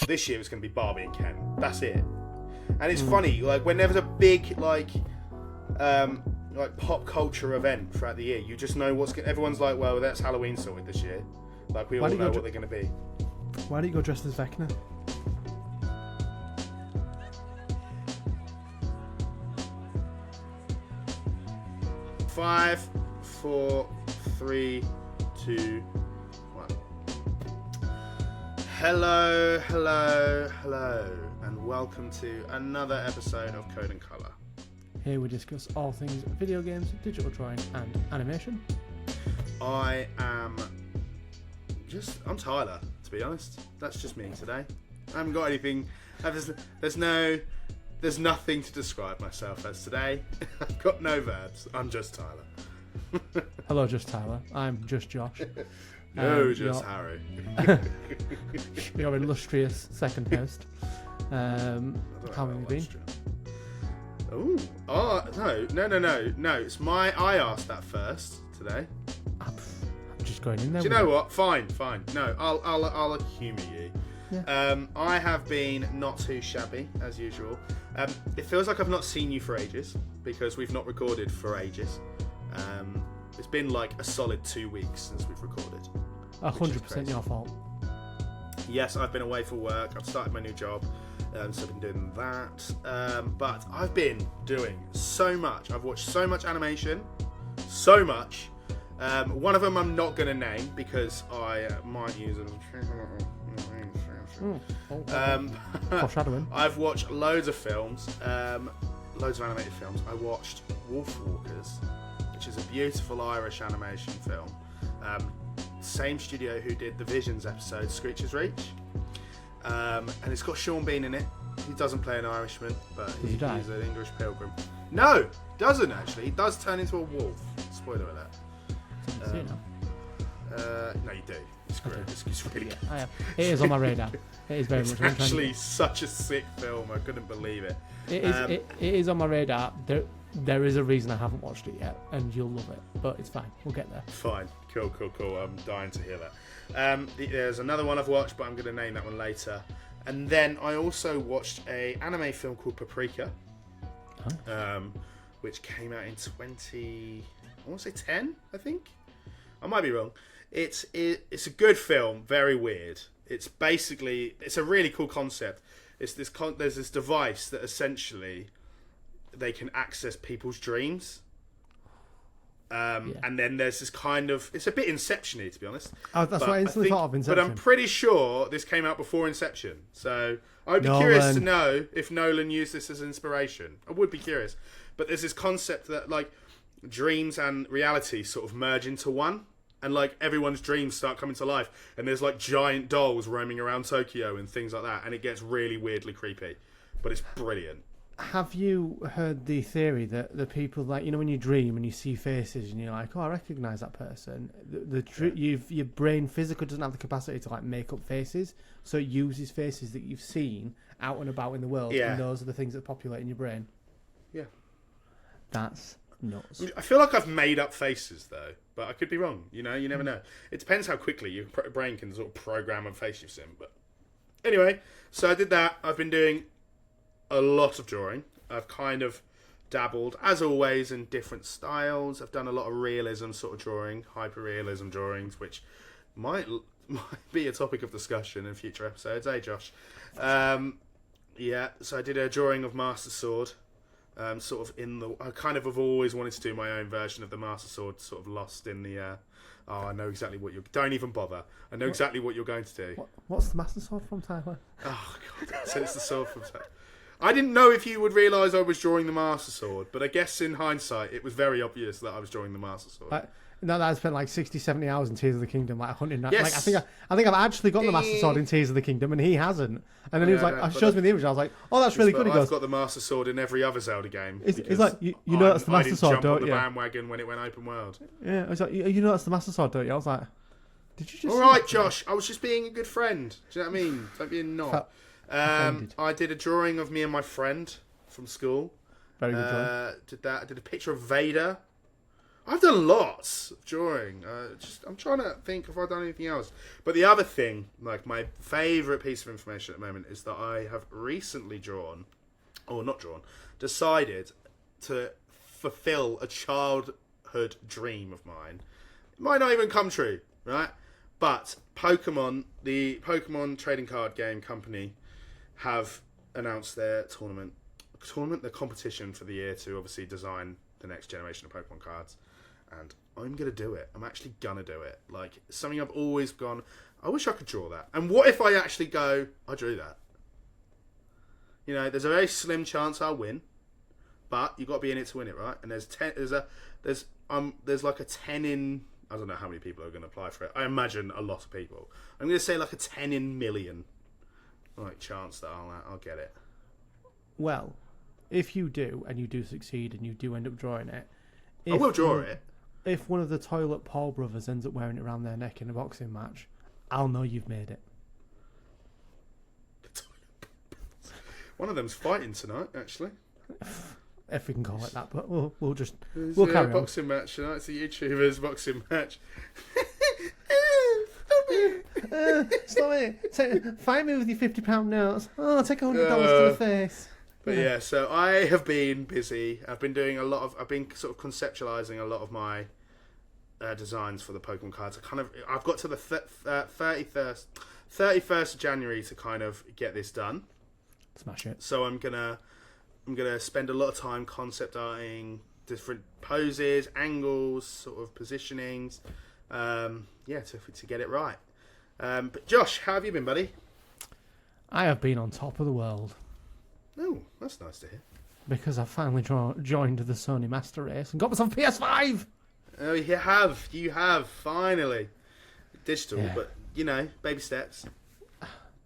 this year it's going to be Barbie and Ken. That's it. And it's funny, like when there's a big like pop culture event throughout the year, you just know everyone's like, well, that's Halloween sorted this year. Like we all know what they're going to be. Why don't you go dressed as Vecna? Five, 4, 3, 2, 1. Hello, and welcome to another episode of Code and Colour. Here we discuss all things video games, digital drawing, and animation. I'm Tyler, to be honest. That's just me today. I haven't got anything. There's nothing to describe myself as today. I've got no verbs. I'm just Tyler. Hello, just Tyler. I'm just Josh. Just Harry. Your illustrious second host. How long have you been? No. It's I asked that first today. I'm just going in there. Do you know what? Fine. No, I'll humour you. Yeah. I have been not too shabby as usual. It feels like I've not seen you for ages because we've not recorded for ages. It's been like a solid 2 weeks since we've recorded. 100% your fault. Yes, I've been away for work. I've started my new job, so I've been doing that. But I've been doing so much. I've watched so much animation, so much. One of them I'm not going to name because I might use it. Foreshadowing. I've watched loads of films, loads of animated films. I watched Wolfwalkers, which is a beautiful Irish animation film. Same studio who did the Visions episode, Screech's Reach. And it's got Sean Bean in it. He doesn't play an Irishman, but he's an English pilgrim. No, doesn't actually. He does turn into a wolf. Spoiler alert. No, you do. It's really good. I have. It is on my radar. It is very much. It's actually such a sick film. I couldn't believe it. It is on my radar. There is a reason I haven't watched it yet, and you'll love it. But it's fine. We'll get there. Fine. Cool. I'm dying to hear that. There's another one I've watched, but I'm going to name that one later. And then I also watched a anime film called Paprika, which came out in 10, I think. I might be wrong. It's a good film, very weird. It's a really cool concept. There's this device that essentially they can access people's dreams. And then there's this kind of, it's a bit Inception-y, to be honest. Oh, that's what I instantly thought of Inception. But I'm pretty sure this came out before Inception. So I'd be curious to know if Nolan used this as inspiration. I would be curious. But there's this concept that like dreams and reality sort of merge into one. And like everyone's dreams start coming to life, and there's like giant dolls roaming around Tokyo and things like that, and it gets really weirdly creepy, but it's brilliant. Have you heard the theory that the people, like, you know, when you dream and you see faces and you're like, oh, I recognise that person, your brain physically doesn't have the capacity to like make up faces, so it uses faces that you've seen out and about in the world, and those are the things that populate in your brain. Yeah, that's nuts. I feel like I've made up faces though, but I could be wrong. You know, you never know. It depends how quickly your brain can sort of program a face you've seen. But anyway, so I did that. I've been doing a lot of drawing. I've kind of dabbled, as always, in different styles. I've done a lot of realism sort of drawing, hyper-realism drawings, which might be a topic of discussion in future episodes. Hey, Josh. So I did a drawing of Master Sword. I kind of have always wanted to do my own version of the Master Sword, sort of lost in the. I know exactly what you're. Don't even bother. I know exactly what you're going to do. What's the Master Sword from, Tyler? Oh God! So it's the sword from. I didn't know if you would realise I was drawing the Master Sword, but I guess in hindsight, it was very obvious that I was drawing the Master Sword. I spent like 60, 70 hours in Tears of the Kingdom, like hunting that. Yes. Like, I think I've actually got the Master Sword in Tears of the Kingdom, and he hasn't. And then he was like, shows me the image. I was like, oh, that's really good. He goes, I've got the Master Sword in every other Zelda game. It's like, you know that's the Master Sword, don't you? I didn't jump on the bandwagon when it went open world. Yeah, I was like, you know that's the Master Sword, don't you? I was like, did you just? All right, Josh. I was just being a good friend. Do you know what I mean? Don't be a knob. I did a drawing of me and my friend from school. Very good drawing. I did a picture of Vader. I've done lots of drawing. I'm trying to think if I've done anything else. But the other thing, like my favourite piece of information at the moment, is that I have recently decided to fulfill a childhood dream of mine. It might not even come true, right? But Pokemon, the Pokemon trading card game company, have announced their the competition for the year to obviously design the next generation of Pokemon cards. And I'm going to do it. I'm actually going to do it. Like, something I've always gone, I wish I could draw that. And what if I actually go, I drew that? You know, there's a very slim chance I'll win. But you've got to be in it to win it, right? And there's like a 10 in... I don't know how many people are going to apply for it. I imagine a lot of people. I'm going to say like a 10 in million like chance that I'll get it. Well, if you do, and you do succeed, and you do end up drawing it... I will draw it. If one of the Toilet Paul brothers ends up wearing it around their neck in a boxing match, I'll know you've made it. One of them's fighting tonight, actually. If we can call it that, but we'll There's carry on. Boxing match tonight. It's a YouTuber's boxing match. Stop it! Fight me with your £50 notes. Oh, take $100 to the face. But yeah, so I have been busy. I've been sort of conceptualizing a lot of my designs for the Pokemon cards. I've got to the 31st of January to kind of get this done. Smash it. So I'm gonna spend a lot of time concept arting different poses, angles, sort of positionings. To get it right. But Josh, how have you been, buddy? I have been on top of the world. Oh, that's nice to hear. Because I finally joined the Sony Master Race and got myself a PS5. Oh, you have finally digital, yeah. But you know, baby steps.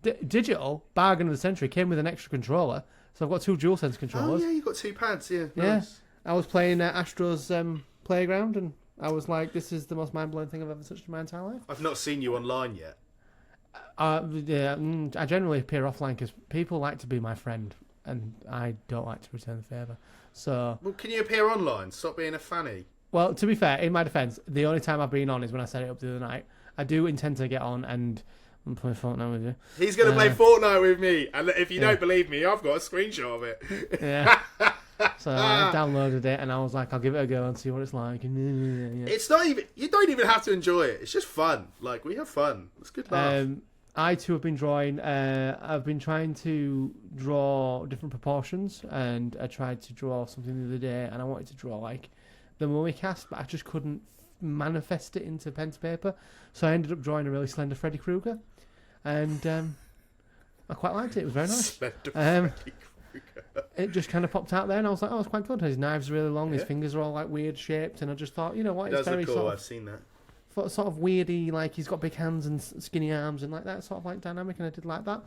Digital bargain of the century came with an extra controller, so I've got 2 DualSense controllers. Oh yeah, you've got 2 pads. Yeah, yeah. Nice. I was playing Astro's Playground, and I was like, "This is the most mind-blowing thing I've ever touched in my entire life." I've not seen you online yet. Yeah, I generally appear offline because people like to be my friend, and I don't like to return the favour. So, well, can you appear online? Stop being a fanny. Well, to be fair, in my defence, the only time I've been on is when I set it up the other night. I do intend to get on and play Fortnite with you. He's going to play Fortnite with me, and if you don't believe me, I've got a screenshot of it. Yeah. So I downloaded it, and I was like, I'll give it a go and see what it's like. And, It's not even. You don't even have to enjoy it. It's just fun. Like, we have fun. It's good laugh. I too have been drawing. I've been trying to draw different proportions, and I tried to draw something the other day, and I wanted to draw like the Mummy Cast, but I just couldn't manifest it into pen to paper. So I ended up drawing a really slender Freddy Krueger, and I quite liked it. It was very nice. Slender Freddy Krueger. It just kind of popped out there, and I was like, "Oh, it's quite good." His knives are really long. His fingers are all like weird shaped, and I just thought, you know what, it's very cool. I've seen that. Sort of weirdy, like he's got big hands and skinny arms and like that sort of like dynamic, and I did like that.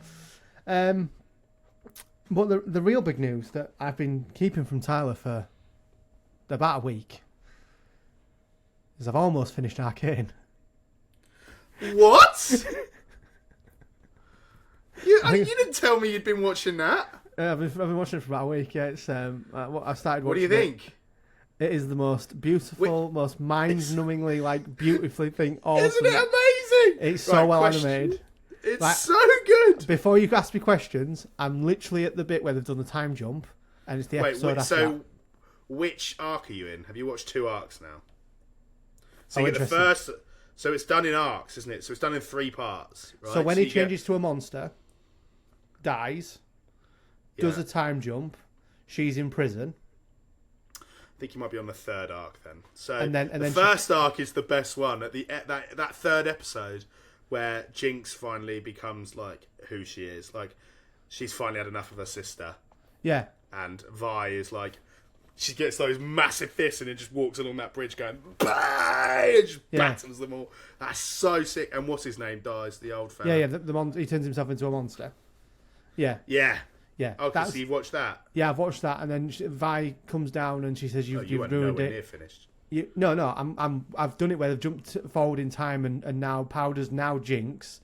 But the real big news that I've been keeping from Tyler for about a week is I've almost finished Arcane. What? you didn't tell me you'd been watching that. I've been watching it for about a week. Yeah, it's I started watching. What do you think? It is the most beautiful, most mind-numbingly, like, beautifully thing. Awesome. Isn't it amazing? It's so well animated. It's like, so good. Before you ask me questions, I'm literally at the bit where they've done the time jump, and it's the episode after that. Which arc are you in? Have you watched 2 arcs now? So Oh, the first. So it's done in arcs, isn't it? So it's done in 3 parts. Right? So when he changes to a monster, dies, does Yeah. a time jump, she's in prison. I think you might be on the 3rd arc then. So And then the first arc is the best one. At that 3rd episode, where Jinx finally becomes like who she is. Like she's finally had enough of her sister. Yeah. And Vi is like, she gets those massive fists and it just walks along that bridge going, bah! And just battles them all. That's so sick. And what's his name dies? The old fella. Yeah. He turns himself into a monster. Yeah. Yeah. Yeah. Okay, so you've watched that? Yeah, I've watched that, and then Vi comes down and she says, "You've ruined it." Near finished. I've done it where they've jumped forward in time, and now Powder's now Jinx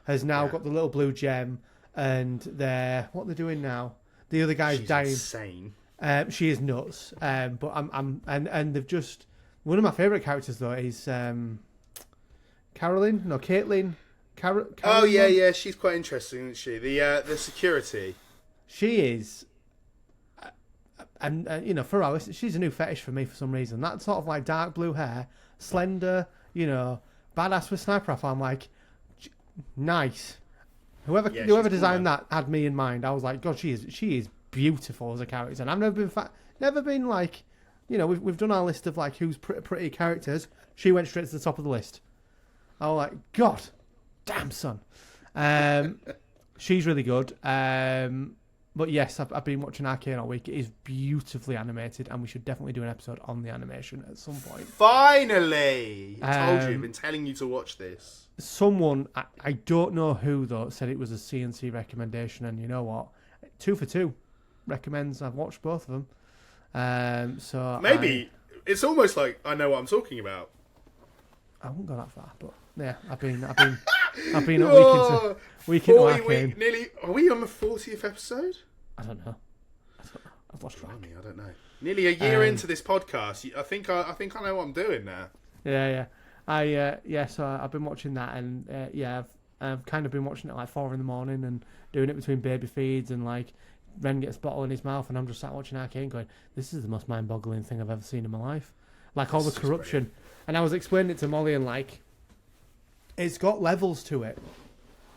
has now got the little blue gem, and what they're doing now. The other guy's dying. Insane. She is nuts. But and they've One of my favourite characters though is Caroline. No, Caitlin. Oh yeah, she's quite interesting, isn't she? The security. She is, and you know, for us, she's a new fetish for me for some reason. That sort of like dark blue hair, slender, you know, badass with sniper rifle. I'm like, nice. Whoever designed that had me in mind. I was like, God, she is beautiful as a character, and I've never been like, you know, we've done our list of like who's pretty characters. She went straight to the top of the list. I was like, God, damn son. She's really good. But yes, I've been watching Arcane all week. It is beautifully animated, and we should definitely do an episode on the animation at some point. Finally! I told you, I've been telling you to watch this. Someone, I don't know who though, said it was a CNC recommendation, and you know what? 2 for 2 recommends. I've watched both of them. So maybe it's almost like I know what I'm talking about. I won't go that far, but yeah, I've been a week into Arcane. Nearly, are we on the 40th episode? I don't know. I've lost track. I don't know. Nearly a year into this podcast, I think I know what I'm doing now. Yeah. So I've been watching that, and I've kind of been watching it at like 4 a.m. and doing it between baby feeds, and like Ren gets a bottle in his mouth, and I'm just sat watching Arcane, going, "This is the most mind-boggling thing I've ever seen in my life." Like all the corruption, and I was explaining it to Molly, and like, it's got levels to it.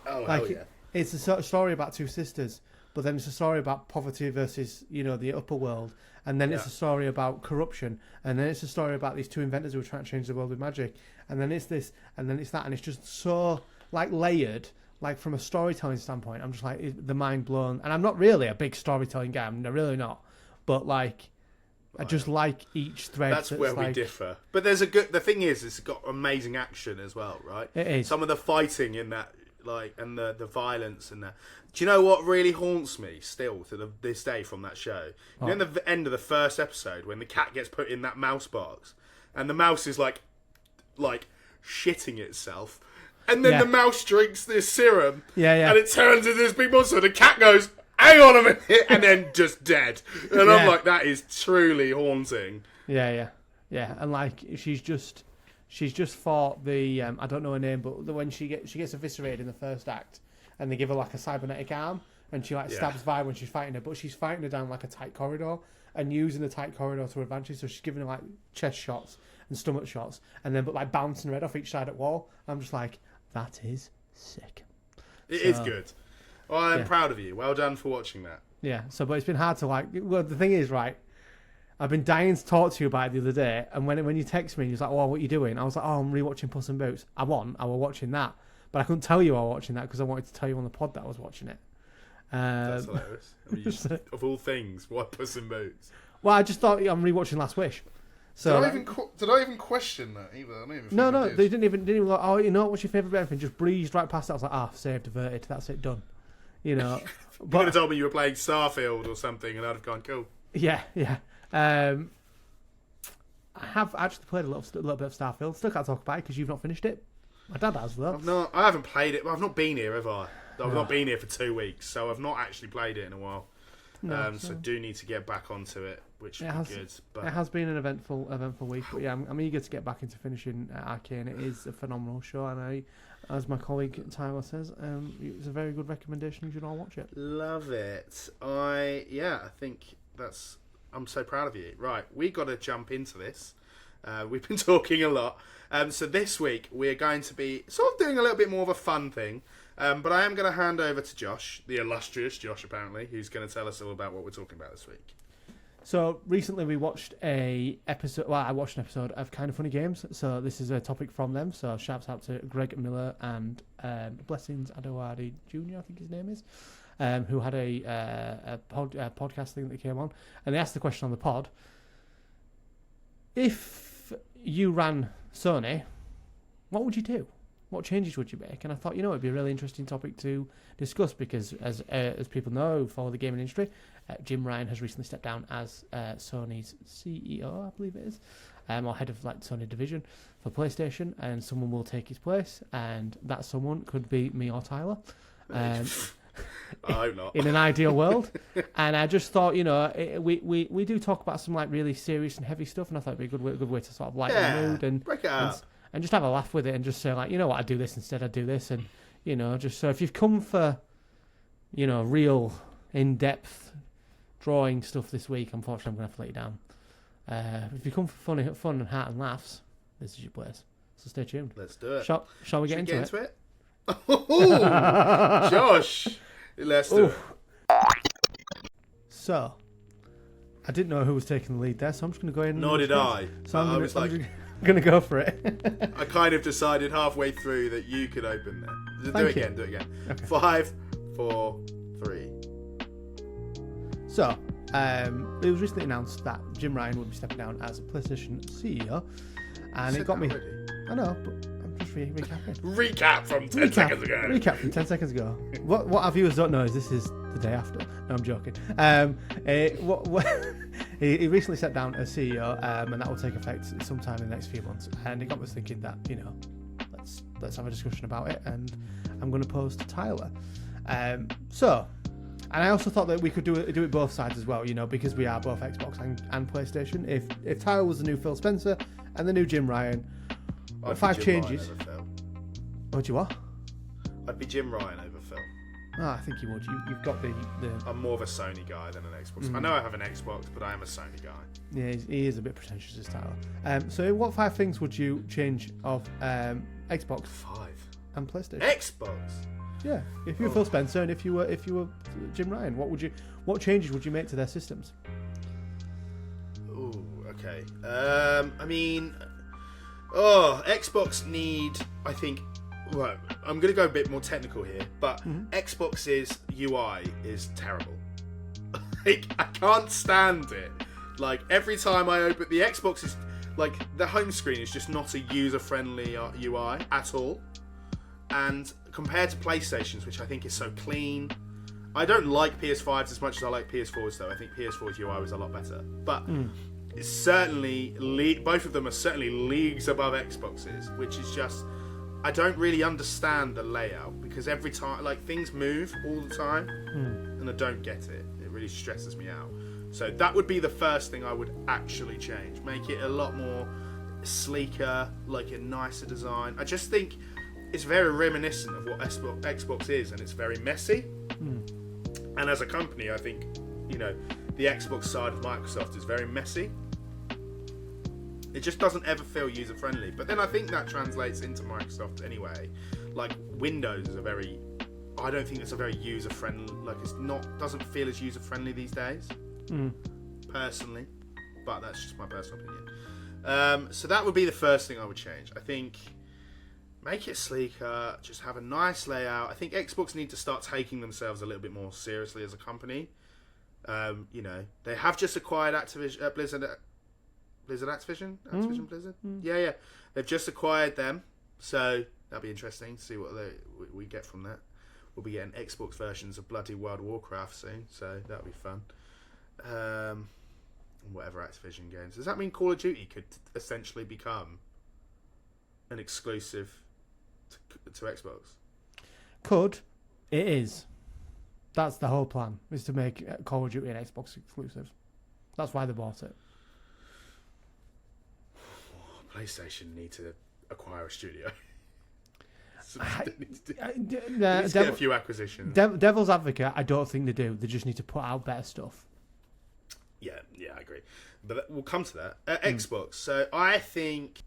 Oh, like, hell yeah. It's a sort of story about two sisters, but then it's a story about poverty versus, you know, the upper world, and then it's a story about corruption, and then it's a story about these two inventors who are trying to change the world with magic, and then it's this, and then it's that, and it's just so like layered, like from a storytelling standpoint. I'm just like the mind blown, and I'm not really a big storytelling guy. I'm really not, but like I just like each thread. That's where we differ. But the thing is, it's got amazing action as well, right? It is. Some of the fighting in that, like, and the violence and that. Do you know what really haunts me still to this day from that show? You know, in the end of the first episode, when the cat gets put in that mouse box, and the mouse is like shitting itself, and then the mouse drinks this serum, and it turns into this big monster. The cat goes, "Hang on a minute," and then just dead. And I'm like, that is truly haunting. Yeah, and like she's just fought the I don't know her name, but when she gets eviscerated in the first act, and they give her like a cybernetic arm, and she like stabs Vi when she's fighting her, but she's fighting her down like a tight corridor and using the tight corridor to her advantage. So she's giving her like chest shots and stomach shots, and then but like bouncing her head off each side of the wall. I'm just like, that is sick. It is good. Well, I'm proud of you. Well done for watching that. Yeah. So, but it's been hard to like. Well, the thing is, right, I've been dying to talk to you about it the other day, and when you text me, you're like, "Oh, what are you doing?" I was like, "Oh, I'm rewatching Puss in Boots." I was watching that, but I couldn't tell you I was watching that because I wanted to tell you on the pod that I was watching it. That's hilarious. I mean, of all things, why Puss in Boots? Well, I just thought I'm rewatching Last Wish. So did I even question that either? I don't even no, they didn't even like, "Oh, you know what's your favourite bit?" Anything, just breezed right past it. I was like, saved, averted. That's it, done. You know, you could have told me you were playing Starfield or something, and I'd have gone, cool. Yeah. I have actually played a little bit of Starfield. Still can't talk about it because you've not finished it. My dad has though. I haven't played it. I've not been here, have I? I've not been here for 2 weeks, so I've not actually played it in a while. So do need to get back onto it, which would be good. But it has been an eventful week. But yeah, I'm eager to get back into finishing Arcane. It is a phenomenal show, and as my colleague Tyler says, it's a very good recommendation. You should all watch it. Love it. I think I'm so proud of you. Right, we got to jump into this. We've been talking a lot. So this week we're going to be sort of doing a little bit more of a fun thing. But I am going to hand over to Josh, the illustrious Josh apparently, who's going to tell us all about what we're talking about this week. So recently we watched I watched an episode of Kind of Funny Games. So this is a topic from them. So shouts out to Greg Miller and Blessings Adewale Jr., I think his name is, who had a podcast thing that came on. And they asked the question on the pod, if you ran Sony, what would you do? What changes would you make? And I thought, it'd be a really interesting topic to discuss because, as people know who follow the gaming industry, Jim Ryan has recently stepped down as Sony's CEO, I believe it is, or head of like Sony division for PlayStation, and someone will take his place, and that someone could be me or Tyler. I hope not. In an ideal world. And I just thought, we do talk about some like really serious and heavy stuff, and I thought it'd be a good way to sort of lighten the mood and break it up. And just have a laugh with it, and just say like, you know what, I'd do this instead, I'd do this, and just so if you've come for, real in-depth drawing stuff this week, unfortunately I'm going to have to let you down. If you come for fun and heart and laughs, this is your place. So stay tuned. Let's do it. Shall we get into it? Oh, Josh, let's do it. So, I didn't know who was taking the lead there, so I'm just going to go in. Nor did I. So I'm going to go for it. I kind of decided halfway through that you could open there. Do it again. Okay. 5, 4, 3. So, it was recently announced that Jim Ryan would be stepping down as PlayStation CEO, and it got me. Already? I know, but I'm just recapping. Recap from 10 seconds ago. Recap from 10 seconds ago. What our viewers don't know is this is the day after. No, I'm joking. He recently stepped down as CEO, and that will take effect sometime in the next few months. And it got me thinking that let's have a discussion about it. And I'm going to pose to Tyler. And I also thought that we could do it both sides as well, because we are both Xbox and PlayStation. If Tyler was the new Phil Spencer and the new Jim Ryan, I'd 5 be changes. Ryan over Phil. Would you what? I'd be Jim Ryan over Phil. Oh, I think you would. You've got the. I'm more of a Sony guy than an Xbox. I know I have an Xbox, but I am a Sony guy. Yeah, he is a bit pretentious, this Tyler. So, what 5 things would you change of Xbox 5 and PlayStation? Xbox. Yeah, if you were Phil Spencer and if you were Jim Ryan, what changes would you make to their systems? Ooh, okay. Xbox need, I think. Right, I'm going to go a bit more technical here, but Xbox's UI is terrible. I can't stand it. Like, every time I open the Xbox, is like the home screen is just not a user-friendly UI at all. And compared to PlayStation's, which I think is so clean, I don't like PS5s as much as I like PS4s, though. I think PS4's UI was a lot better. But it's certainly, both of them are certainly leagues above Xbox's, which is just, I don't really understand the layout, because every time, like, things move all the time, and I don't get it. It really stresses me out. So that would be the first thing I would actually change. Make it a lot more sleeker, like a nicer design. I just think it's very reminiscent of what Xbox is, and it's very messy. And as a company, I think, the Xbox side of Microsoft is very messy. It just doesn't ever feel user-friendly. But then I think that translates into Microsoft anyway. Like, Windows is I don't think it's a very user-friendly, like, doesn't feel as user-friendly these days. Personally. But that's just my personal opinion. So that would be the first thing I would change. I think, make it sleeker, just have a nice layout. I think Xbox need to start taking themselves a little bit more seriously as a company. They have just acquired Activision, Blizzard Activision? Activision Blizzard? Yeah. They've just acquired them, so that'll be interesting to see what we get from that. We'll be getting Xbox versions of bloody World of Warcraft soon, so that'll be fun. Whatever Activision games. Does that mean Call of Duty could essentially become an exclusive to Xbox? It is. That's the whole plan, is to make Call of Duty an Xbox exclusive. That's why they bought it. PlayStation need to acquire a studio. Get a few acquisitions. Devil's advocate, I don't think they do. They just need to put out better stuff. Yeah, I agree. But we'll come to that. Xbox. So I think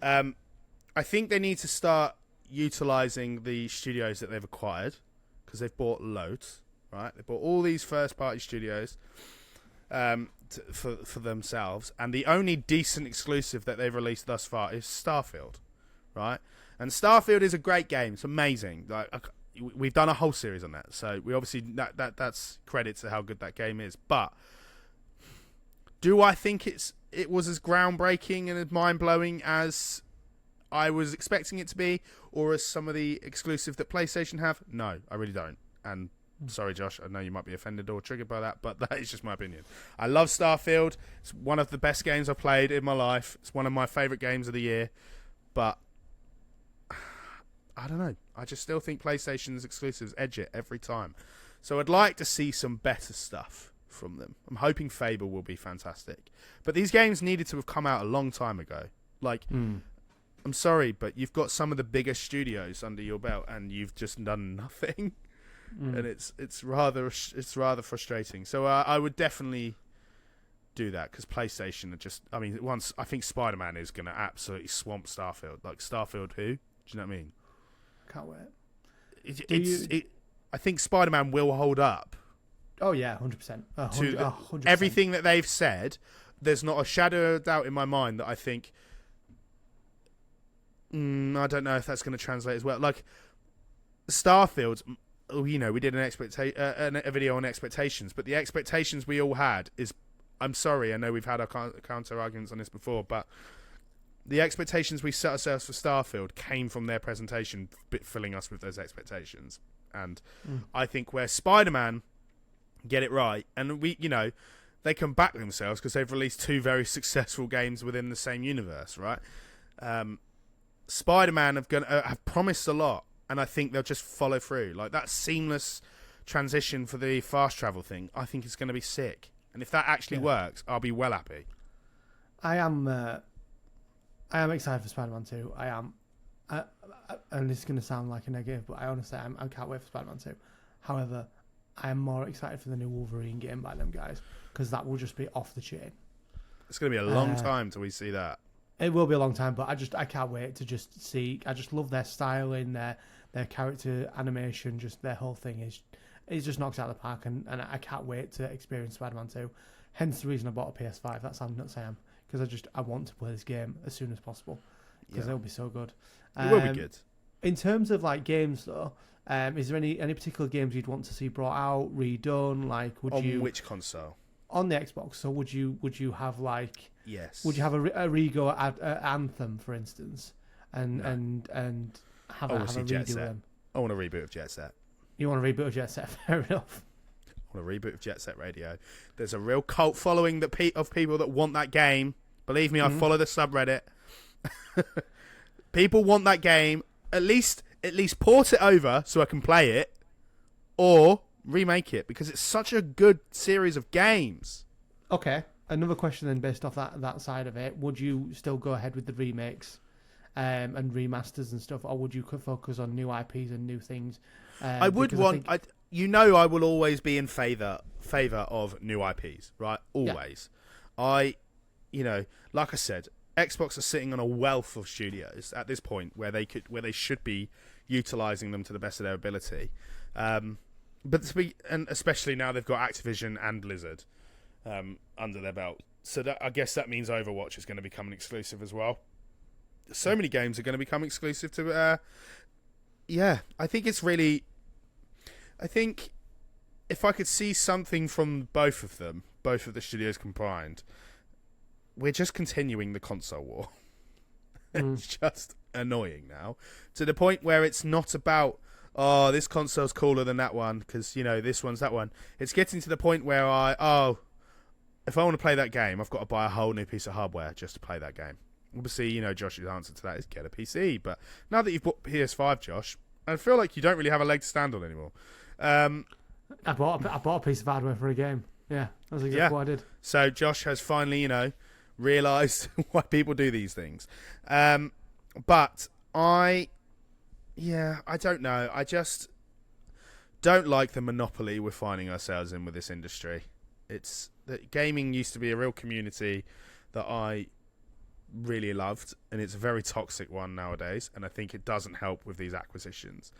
they need to start utilising the studios that they've acquired, because they've bought loads, right? They bought all these first-party studios for themselves, and the only decent exclusive that they've released thus far is Starfield, right? And Starfield is a great game. It's amazing. Like, we've done a whole series on that, so we obviously that's credit to how good that game is. But do I think it was as groundbreaking and as mind-blowing as I was expecting it to be, or as some of the exclusive that PlayStation have? No, I really don't. And sorry, Josh, I know you might be offended or triggered by that, but that is just my opinion. I love Starfield. It's one of the best games I've played in my life. It's one of my favourite games of the year. But I don't know. I just still think PlayStation's exclusives edge it every time. So I'd like to see some better stuff from them. I'm hoping Fable will be fantastic. But these games needed to have come out a long time ago. Like, I'm sorry, but you've got some of the biggest studios under your belt, and you've just done nothing. And it's rather frustrating. So I would definitely do that, because PlayStation are just. I mean, once I think Spider-Man is going to absolutely swamp Starfield. Like Starfield, who? Do you know what I mean? Can't wait. I think Spider-Man will hold up. Oh yeah, 100%. 100%. Everything that they've said. There's not a shadow of doubt in my mind that I think. I don't know if that's going to translate as well. Like Starfield, we did a video on expectations, but the expectations we all had is. I'm sorry, I know we've had our counter arguments on this before, but the expectations we set ourselves for Starfield came from their presentation, filling us with those expectations. And I think where Spider-Man get it right, and they can back themselves because they've released 2 very successful games within the same universe, right? Spider-Man have promised a lot, and I think they'll just follow through. Like that seamless transition for the fast travel thing, I think is going to be sick. And if that actually works, I'll be well happy. I am excited for Spider-Man 2. I am. And this is going to sound like a negative, but I honestly I can't wait for Spider-Man 2. However, I am more excited for the new Wolverine game by them guys, because that will just be off the chain. It's going to be a long time till we see that. It will be a long time, but I can't wait to just see. I just love their styling, their character animation, just their whole thing is just knocks out of the park, and I can't wait to experience Spider-Man 2. Hence the reason I bought a PS5. That's how nuts I am, because I want to play this game as soon as possible, because it'll be so good. It will be good. In terms of like games though, is there any particular games you'd want to see brought out, redone? Like, on which console? On the Xbox. So would you have like? Yes. Would you have a rego at Anthem, for instance, and have a redo of them? I want a reboot of Jet Set. You want a reboot of Jet Set? Fair enough. I want a reboot of Jet Set Radio. There's a real cult following of people that want that game. Believe me, I follow the subreddit. People want that game. At least port it over so I can play it, or remake it, because it's such a good series of games. Okay. Another question then, based off that side of it, would you still go ahead with the remakes and remasters and stuff, or would you focus on new IPs and new things? I would want. I will always be in favour of new IPs, right? Always. Yeah. Like I said, Xbox are sitting on a wealth of studios at this point where they should be utilising them to the best of their ability. And especially now they've got Activision and Blizzard under their belt. So I guess that means Overwatch is going to become an exclusive as well. So many games are going to become exclusive to. I think it's really. I think if I could see something from both of the studios combined, we're just continuing the console war. It's just annoying now, to the point where it's not about, this console's cooler than that one because this one's that one. It's getting to the point where if I want to play that game, I've got to buy a whole new piece of hardware just to play that game. Obviously, Josh's answer to that is get a PC. But now that you've bought PS5, Josh, I feel like you don't really have a leg to stand on anymore. I bought a piece of hardware for a game. Yeah, that's exactly what I did. So Josh has finally, realised why people do these things. But I don't know. I just don't like the monopoly we're finding ourselves in with this industry. It's that gaming used to be a real community that I really loved, and it's a very toxic one nowadays, and I think it doesn't help with these acquisitions.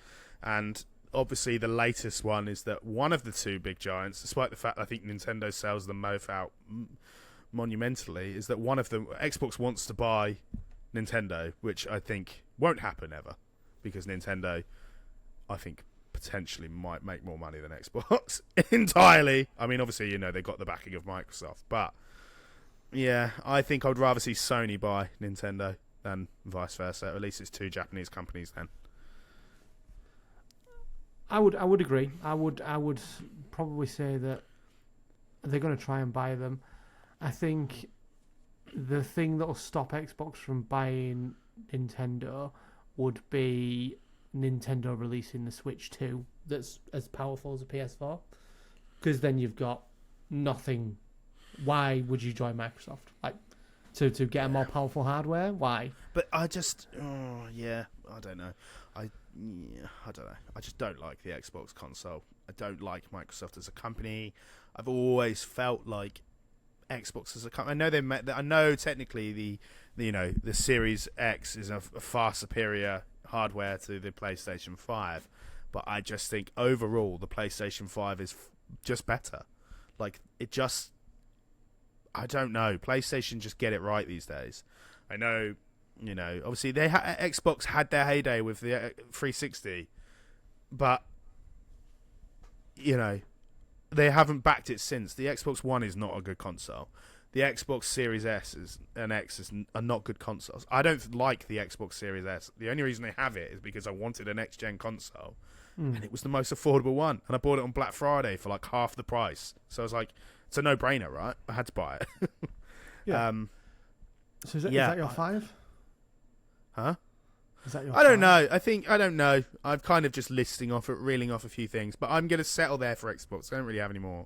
And obviously the latest one is that one of the two big giants, despite the fact I think Nintendo sells them both out monumentally, is that one of them, Xbox, wants to buy Nintendo, which I think won't happen ever, because Nintendo, I think, potentially might make more money than Xbox entirely. I mean, obviously, they got the backing of Microsoft, but yeah, I think I'd rather see Sony buy Nintendo than vice versa. At least it's two Japanese companies then. I would agree. I would probably say that they're going to try and buy them. I think the thing that will stop Xbox from buying Nintendo would be Nintendo releasing the Switch 2 that's as powerful as a PS4, because then you've got nothing. Why would you join Microsoft? Like, to get a more powerful hardware? Why? But I just, I don't know. I don't know. I just don't like the Xbox console. I don't like Microsoft as a company. I've always felt like Xbox as a company. I know technically the Series X is a far superior hardware to the PlayStation 5, but I just think overall the PlayStation 5 is just better. Like, it just, I don't know. PlayStation just get it right these days. I know, obviously Xbox had their heyday with the 360, but they haven't backed it since. The Xbox One is not a good console. The Xbox Series S and X are not good consoles. I don't like the Xbox Series S. The only reason they have it is because I wanted a next-gen console, and it was the most affordable one. And I bought it on Black Friday for like half the price. So I was like, it's a no-brainer, right? I had to buy it. Yeah. So is that your 5? Huh? Is that your I don't 5? know. I don't know. I'm kind of just reeling off a few things, but I'm going to settle there for Xbox. I don't really have any more.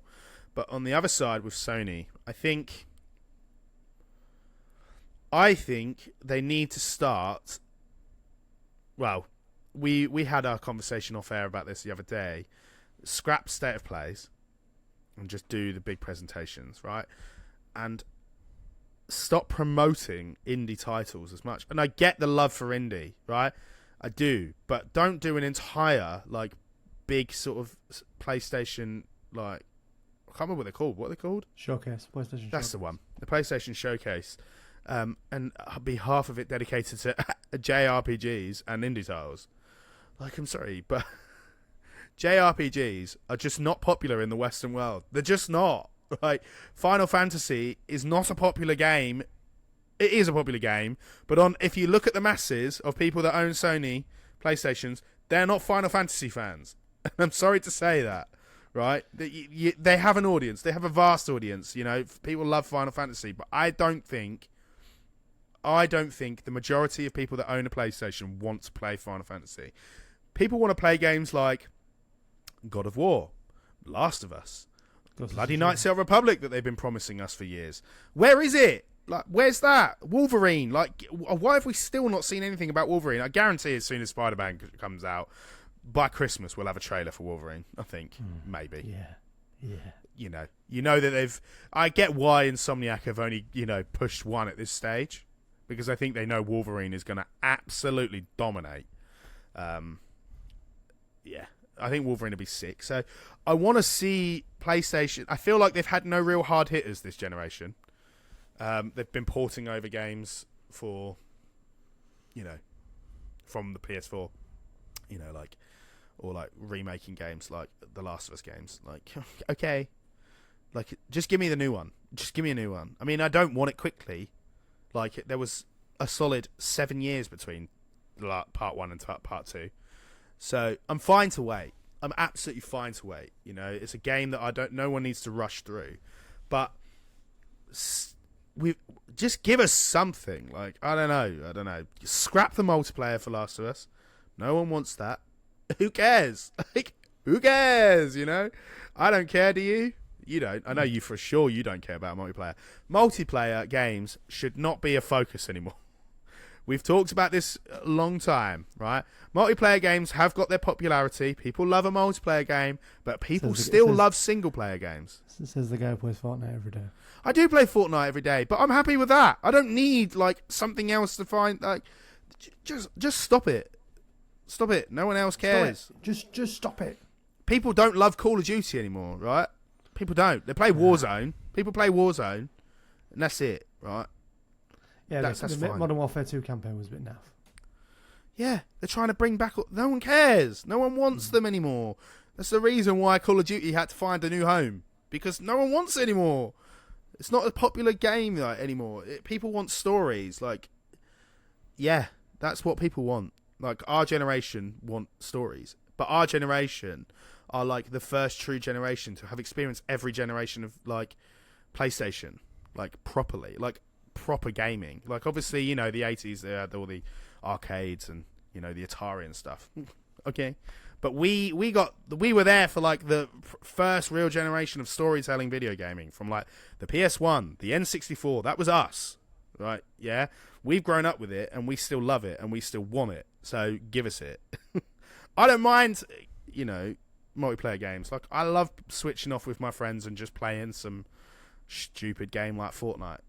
But on the other side with Sony, I think they need to start. Well, we had our conversation off air about this the other day. Scrap state of plays and just do the big presentations, right? And stop promoting indie titles as much. And I get the love for indie, right? I do, but don't do an entire like big sort of PlayStation like, I can't remember what they're called. What are they called? Showcase. PlayStation That's Showcase. the one. The PlayStation Showcase. And be half of it dedicated to JRPGs and indie titles. Like, I'm sorry, but JRPGs are just not popular in the Western world. They're just not. Like, Final Fantasy is not a popular game. It is a popular game, but if you look at the masses of people that own Sony PlayStations, they're not Final Fantasy fans. I'm sorry to say that. Right? They have an audience. They have a vast audience. People love Final Fantasy, but I don't think the majority of people that own a PlayStation want to play Final Fantasy. People want to play games like God of War, Last of Us, bloody Knights of the Old Republic that they've been promising us for years. Where is it? Like, where's that? Wolverine. Like, why have we still not seen anything about Wolverine? I guarantee as soon as Spider-Man comes out, by Christmas, we'll have a trailer for Wolverine, I think. Maybe. Yeah. That I get why Insomniac have only, pushed one at this stage. Because I think they know Wolverine is going to absolutely dominate. I think Wolverine will be sick. So I want to see PlayStation. I feel like they've had no real hard hitters this generation. They've been porting over games for, from the PS4. Or remaking games like the Last of Us games. Like, okay, like just give me the new one. Just give me a new one. I mean, I don't want it quickly. Like, there was a solid 7 years between part 1 and part 2, so I'm fine to wait. I'm absolutely fine to wait. It's a game that no one needs to rush through, but we just give us something. Like, I don't know. Scrap the multiplayer for Last of Us. No one wants that. Who cares? Like, who cares? I don't care. Do you? You don't. I know you for sure. You don't care about multiplayer. Multiplayer games should not be a focus anymore. We've talked about this a long time, right? Multiplayer games have got their popularity. People love a multiplayer game, but people still love single-player games. Says the guy who plays Fortnite every day. I do play Fortnite every day, but I'm happy with that. I don't need something else to find. Like, just stop it. Stop it. No one else cares. Just stop it. People don't love Call of Duty anymore, right? People don't. They play Warzone. People play Warzone, and that's it, right? Yeah, that's the fine. Modern Warfare 2 campaign was a bit naff. Yeah, they're trying to bring back. No one cares. No one wants them anymore. That's the reason why Call of Duty had to find a new home, because no one wants it anymore. It's not a popular game anymore. People want stories. Like, yeah, that's what people want. Like, our generation want stories, but our generation are like the first true generation to have experienced every generation of like PlayStation, like properly, like proper gaming. Like, obviously, the 80s, they had all the arcades and the Atari and stuff. Okay, but we were there for like the first real generation of storytelling video gaming, from like the PS1, the N64. That was us, right? Yeah, we've grown up with it, and we still love it, and we still want it. So give us it. I don't mind, multiplayer games. Like, I love switching off with my friends and just playing some stupid game like Fortnite.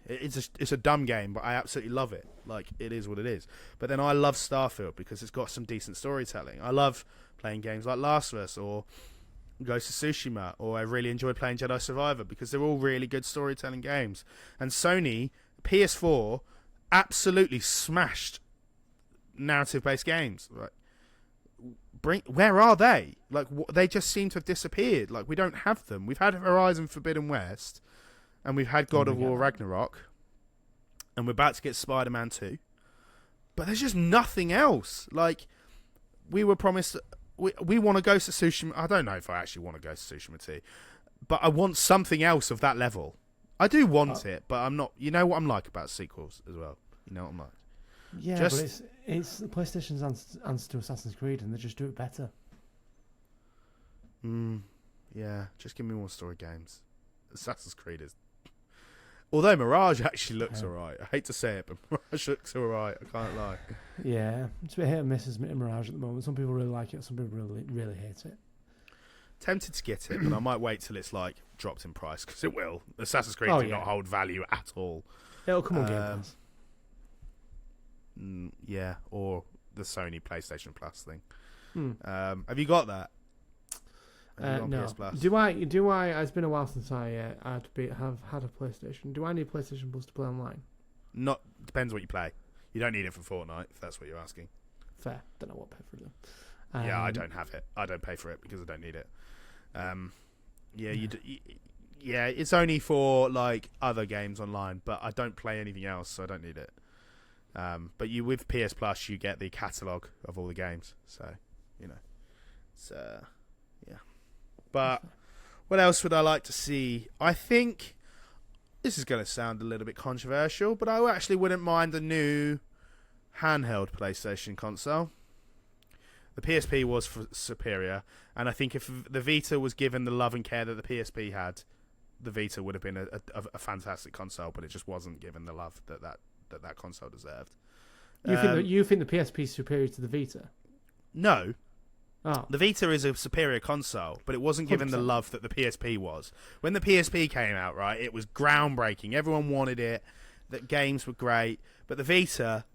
It's a dumb game, but I absolutely love it. Like, it is what it is. But then I love Starfield because it's got some decent storytelling. I love playing games like Last of Us or Ghost of Tsushima, or I really enjoyed playing Jedi Survivor because they're all really good storytelling games. And Sony PS4 absolutely smashed narrative-based games. Right? Where are they? Like, they just seem to have disappeared. Like, we don't have them. We've had Horizon Forbidden West, and we've had God of War Ragnarok, and we're about to get Spider-Man 2. But there's just nothing else. Like, we were promised... We want to Ghost of Tsushima. I don't know if I actually want to Ghost of Tsushima 2, but I want something else of that level. I do want it, but I'm not... You know what I'm like about sequels as well. You know what I'm like. Yeah, but it's PlayStation's answer to Assassin's Creed, and they just do it better. Yeah, just give me more story games. Assassin's Creed is... Although Mirage actually looks alright. I hate to say it, but Mirage looks alright. I can't lie. Yeah, it's a bit hit and miss, isn't it, Mirage at the moment. Some people really like it, some people really, really hate it. Tempted to get it, but I might wait till it's like dropped in price, because it will. Assassin's Creed do not hold value at all. It'll come on Game Pass. Yeah, or the Sony PlayStation Plus thing. Have you got that? No. Do I? It's been a while since I have had a PlayStation. Do I need PlayStation Plus to play online? Not depends what you play. You don't need it for Fortnite, if that's what you're asking. Fair. Don't know what pay for it. Yeah, I don't have it. I don't pay for it because I don't need it. Yeah, it's only for like other games online, but I don't play anything else, so I don't need it. But with PS Plus, you get the catalogue of all the games, so it's yeah. But what else would I like to see? I think this is going to sound a little bit controversial, but I actually wouldn't mind a new handheld PlayStation console. The PSP was superior, and I think if the Vita was given the love and care that the PSP had, the Vita would have been a fantastic console, but it just wasn't given the love that console deserved. You think the PSP is superior to the Vita? No. Oh. The Vita is a superior console, but it wasn't given 100%. The love that the PSP was. When the PSP came out, right, it was groundbreaking. Everyone wanted it. The games were great, but the Vita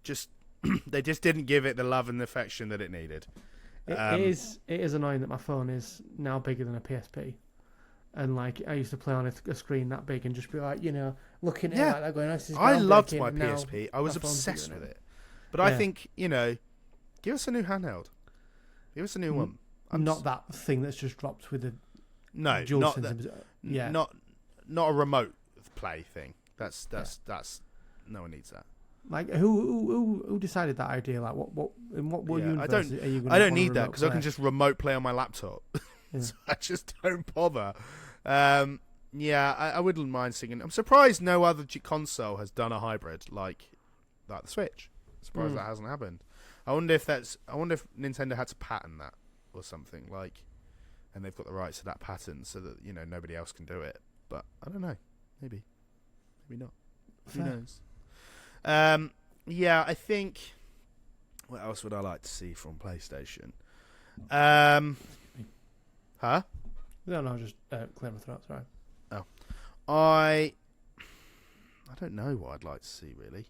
they just didn't give it the love and the affection that it needed. It is annoying that my phone is now bigger than a PSP. And like I used to play on a screen that big and just be like, looking at it like that, going, "This is I loved my now PSP. I was obsessed with it. But yeah. I think give us a new handheld. Give us a new one. Not that thing that's just dropped with a dual not a remote play thing. That's no one needs that. Like who decided that idea? Like what universe are you going to I don't need that because I can just remote play on my laptop. Yeah. So I just don't bother. I wouldn't mind singing. I'm surprised no other console has done a hybrid like the Switch. I'm surprised that hasn't happened. I wonder if Nintendo had to patent that or something and they've got the rights to that patent so that nobody else can do it. But I don't know. Maybe not. Fair. Who knows? I think. What else would I like to see from PlayStation? Huh? No, just clear my throat. Sorry. Oh, I don't know what I'd like to see really.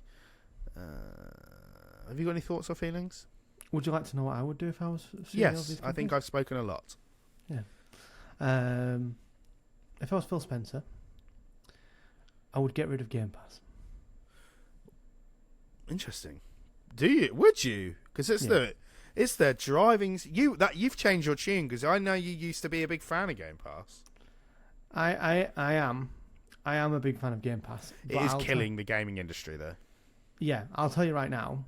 Have you got any thoughts or feelings? Would you like to know what I would do if I was CEO of Yes, these I think I've spoken a lot. Yeah. If I was Phil Spencer, I would get rid of Game Pass. Interesting. Would you? Because it's the driving. You've changed your tune because I know you used to be a big fan of Game Pass. I am a big fan of Game Pass. It is killing the gaming industry though. Yeah, I'll tell you right now.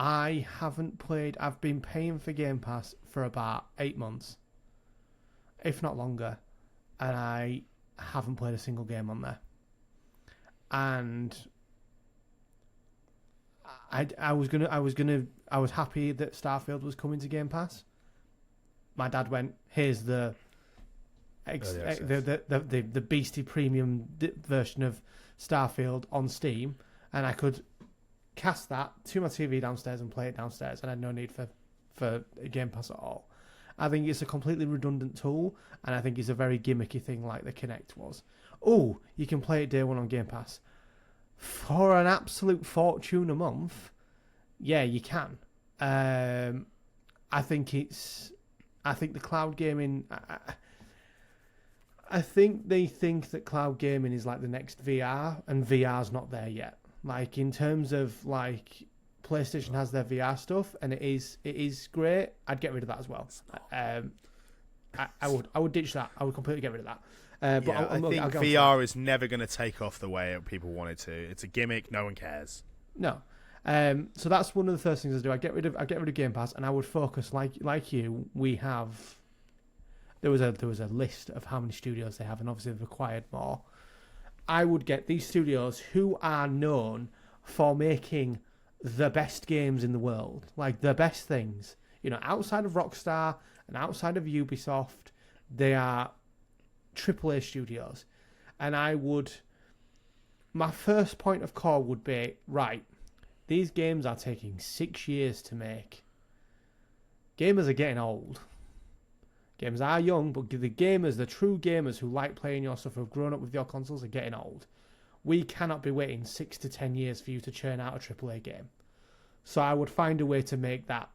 I haven't played. I've been paying for Game Pass for about 8 months, if not longer, and I haven't played a single game on there. And I was happy that Starfield was coming to Game Pass. My dad went, here's the beastie premium version of Starfield on Steam, and I could cast that to my TV downstairs and play it downstairs, and I had no need for a Game Pass at all. I think it's a completely redundant tool, and I think it's a very gimmicky thing like the Kinect was. Oh, you can play it day one on Game Pass. For an absolute fortune a month, yeah, you can. I think the cloud gaming... I think they think that cloud gaming is like the next VR, and VR's not there yet. Like, in terms of, like, PlayStation has their VR stuff, and it is great. I'd get rid of that as well. I would ditch that. I would completely get rid of that. But I think VR is never going to take off the way people want it to. It's a gimmick. No one cares. No. So that's one of the first things I do. I get rid of Game Pass, and I would focus like you. We have. There was a list of how many studios they have, and obviously they've acquired more. I would get these studios who are known for making the best games in the world, like the best things. You know, outside of Rockstar and outside of Ubisoft, they are AAA studios. And my first point of call would be, right, these games are taking 6 years to make. Gamers are getting old. Gamers are young, but the true gamers who like playing your stuff, who have grown up with your consoles, are getting old. We cannot be waiting 6 to 10 years for you to churn out a AAA game. So I would find a way to make that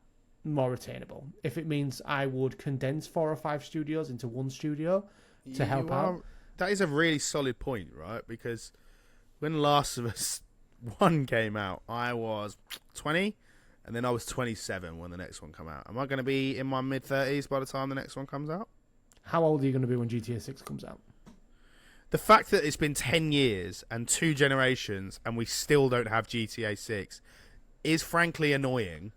more attainable. If it means I would condense 4 or 5 studios into one studio to help out. That is a really solid point, right? Because when Last of Us 1 came out, I was 20, and then I was 27 when the next one came out. Am I going to be in my mid-30s by the time the next one comes out? How old are you going to be when GTA 6 comes out? The fact that it's been 10 years and 2 generations and we still don't have GTA 6 is frankly annoying.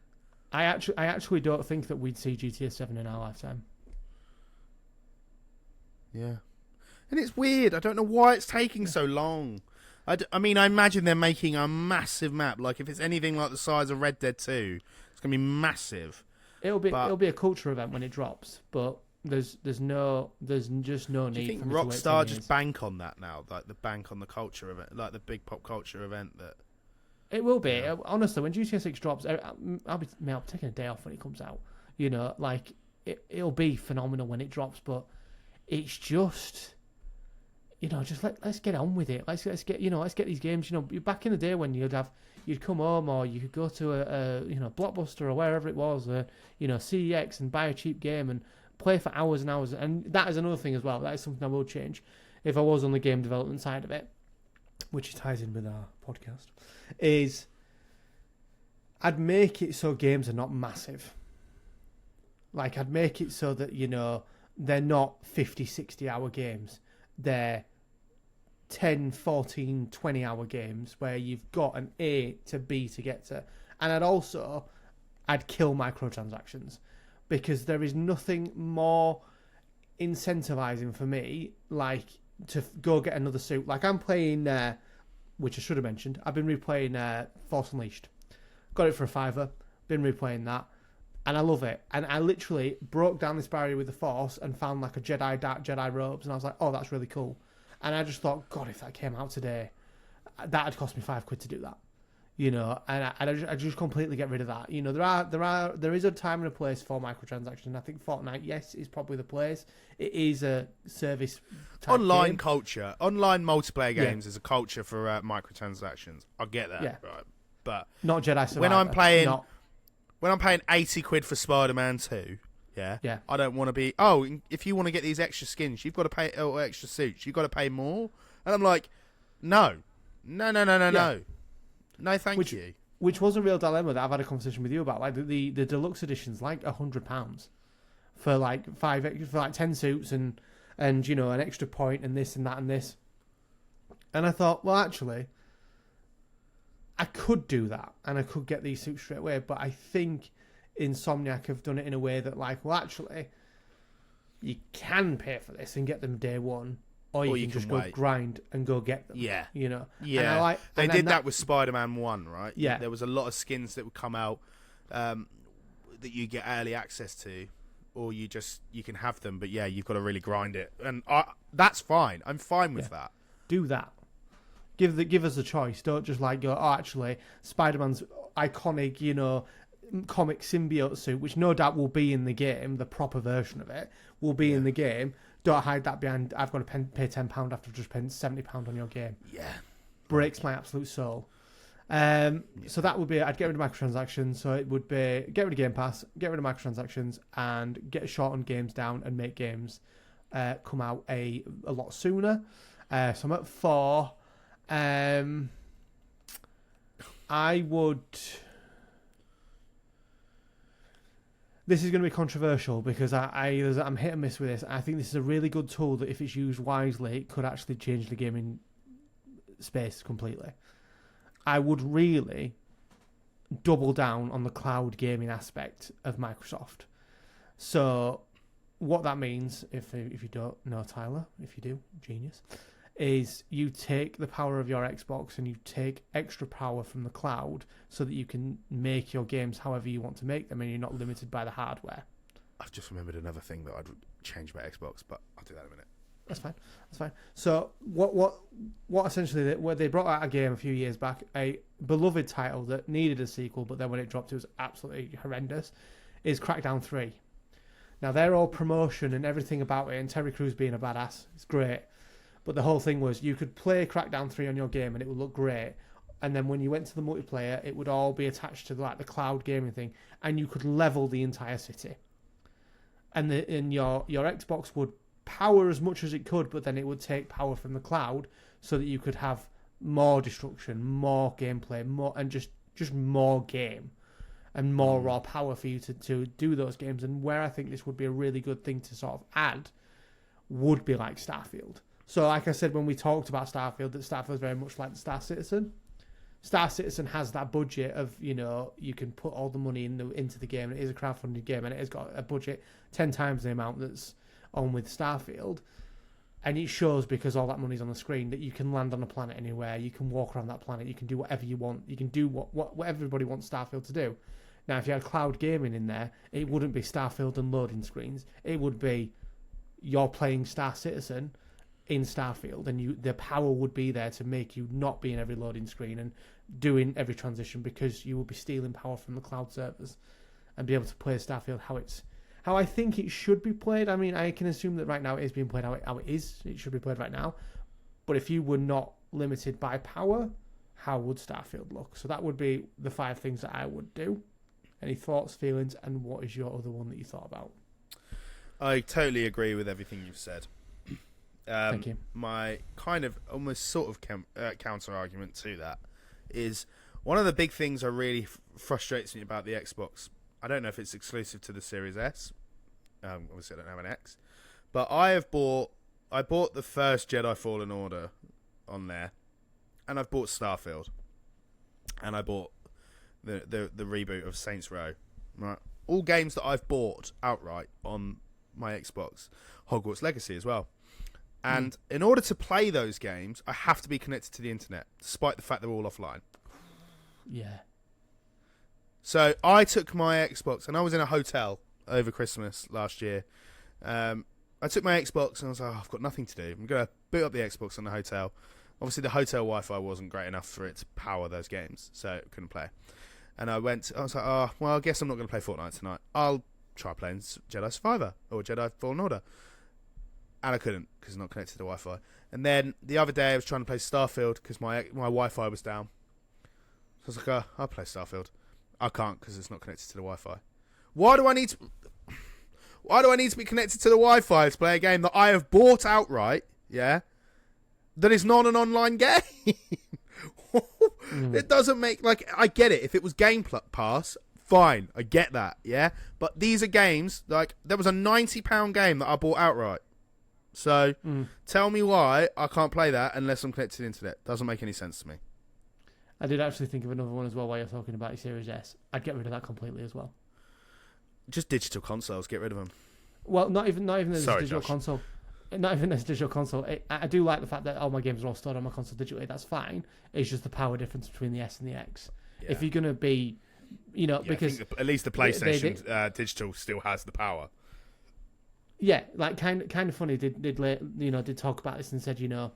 I actually don't think that we'd see GTA 7 in our lifetime. Yeah. And it's weird. I don't know why it's taking so long. I mean, I imagine they're making a massive map. Like, if it's anything like the size of Red Dead 2, it's going to be massive. It'll be a culture event when it drops, but there's just no need. Do you think Rockstar just bank on that now, like the bank on the culture event, like the big pop culture event that? It will be. Yeah. Honestly, when GTA 6 drops, I'll be taking a day off when it comes out. You know, like it'll be phenomenal when it drops, but it's just. You know, just let's get on with it. Let's get these games. You know, back in the day when you'd come home, or you could go to a Blockbuster or wherever it was, CEX, and buy a cheap game and play for hours and hours. And that is another thing as well. That is something I will change if I was on the game development side of it, which ties in with our podcast. Is I'd make it so games are not massive. Like, I'd make it so that they're not 50, 60 hour games. They're 10, 14, 20 hour games where you've got an A to B to get to. And I'd kill microtransactions, because there is nothing more incentivizing for me like to go get another suit. Like, I'm playing, which I should have mentioned, I've been replaying Force Unleashed. Got it for $5, been replaying that. And I love it. And I literally broke down this barrier with the Force and found like a dark Jedi robes. And I was like, oh, that's really cool. And I just thought, God, if that came out today, that'd cost me £5 to do that. And I just completely get rid of that. There is a time and a place for microtransactions. I think Fortnite, yes, is probably the place. It is a service type online game. Culture. Online multiplayer games is a culture for microtransactions. I get that, right? But not Jedi Survivor. When I'm paying £80 for Spider-Man 2, yeah, I don't want to be. Oh, if you want to get these extra skins, you've got to pay extra suits. You've got to pay more, and I'm like, no, thank you. Which was a real dilemma that I've had a conversation with you about. Like the deluxe edition's like £100 for like 10 suits and an extra point and this and that and this. And I thought, well, actually, I could do that, and I could get these suits straight away, but I think Insomniac have done it in a way that, like, well, actually, you can pay for this and get them day one, or you can just go wait. grind and go get them. Yeah. You know? Yeah. And I like, they and did then that with Spider-Man 1, right? Yeah. There was a lot of skins that would come out that you get early access to, or you can have them, but yeah, you've got to really grind it. And that's fine. I'm fine with that. Do that. Give us a choice. Don't just like go, oh, actually, Spider-Man's iconic, you know, comic symbiote suit, which no doubt will be in the game, the proper version of it, will be in the game. Don't hide that behind, I've got to pay £10 after I've just spent £70 on your game. Yeah. Breaks my absolute soul. So that would be, I'd get rid of microtransactions. So it would be, get rid of Game Pass, get rid of microtransactions, and get shortened games down and make games come out a lot sooner. So I'm at 4. I would... This is going to be controversial because I'm hit and miss with this. I think this is a really good tool that if it's used wisely, it could actually change the gaming space completely. I would really double down on the cloud gaming aspect of Microsoft. So what that means, if you don't know, Tyler, if you do, genius, is you take the power of your Xbox and you take extra power from the cloud so that you can make your games however you want to make them and you're not limited by the hardware. I've just remembered another thing that I'd change my Xbox, but I'll do that in a minute. That's fine. So what essentially, where they brought out a game a few years back, a beloved title that needed a sequel, but then when it dropped it was absolutely horrendous, is Crackdown 3. Now they're all promotion and everything about it, and Terry Crews being a badass, it's great. But the whole thing was you could play Crackdown 3 on your game and it would look great. And then when you went to the multiplayer, it would all be attached to like the cloud gaming thing, and you could level the entire city. And your Xbox would power as much as it could, but then it would take power from the cloud so that you could have more destruction, more gameplay, more and just more game and more raw power for you to do those games. And where I think this would be a really good thing to sort of add would be like Starfield. So like I said when we talked about Starfield, that Starfield is very much like the Star Citizen. Star Citizen has that budget of, you know, you can put all the money into the game, and it is a crowdfunded game, and it has got a budget 10 times the amount that's on with Starfield. And it shows, because all that money's on the screen, that you can land on a planet anywhere, you can walk around that planet, you can do whatever you want, you can do what everybody wants Starfield to do. Now, if you had cloud gaming in there, it wouldn't be Starfield and loading screens. It would be you're playing Star Citizen in Starfield, and the power would be there to make you not be in every loading screen and doing every transition, because you will be stealing power from the cloud servers and be able to play Starfield how I think it should be played. I mean, I can assume that right now it is being played how it is. It should be played right now. But if you were not limited by power, how would Starfield look? So that would be the 5 things that I would do. Any thoughts, feelings, and what is your other one that you thought about? I totally agree with everything you've said. Thank you. My kind of almost sort of counter argument to that is one of the big things that really frustrates me about the Xbox. I don't know if it's exclusive to the Series S. Obviously, I don't have an X, but I bought the first Jedi Fallen Order on there, and I've bought Starfield, and I bought the reboot of Saints Row. Right, all games that I've bought outright on my Xbox. Hogwarts Legacy as well. And in order to play those games, I have to be connected to the internet, despite the fact they're all offline. Yeah. So I took my Xbox, and I was in a hotel over Christmas last year. I took my Xbox, and I was like, I've got nothing to do. I'm going to boot up the Xbox in the hotel. Obviously, the hotel Wi-Fi wasn't great enough for it to power those games, so I couldn't play. And I was like, oh, well, I guess I'm not going to play Fortnite tonight. I'll try playing Jedi Survivor or Jedi Fallen Order. And I couldn't, because it's not connected to the Wi-Fi. And then the other day I was trying to play Starfield because my Wi-Fi was down. So I was like, I'll play Starfield. I can't because it's not connected to the Wi-Fi. Why do I need to be connected to the Wi-Fi to play a game that I have bought outright, yeah, that is not an online game? It doesn't make, like, I get it. If it was Game Pass, fine, I get that, yeah? But these are games, like, there was a £90 game that I bought outright. So, tell me why I can't play that unless I'm connected to the internet. Doesn't make any sense to me. I did actually think of another one as well while you're talking about your Series S. I'd get rid of that completely as well. Just digital consoles, get rid of them. Well, not even the Sorry, digital Josh. console. not even as a digital console. I do like the fact that all my games are all stored on my console digitally. That's fine. It's just the power difference between the S and the X. Yeah. If you're gonna be, because at least the PlayStation digital still has the power. Yeah, like kind of funny. Did talk about this and said, the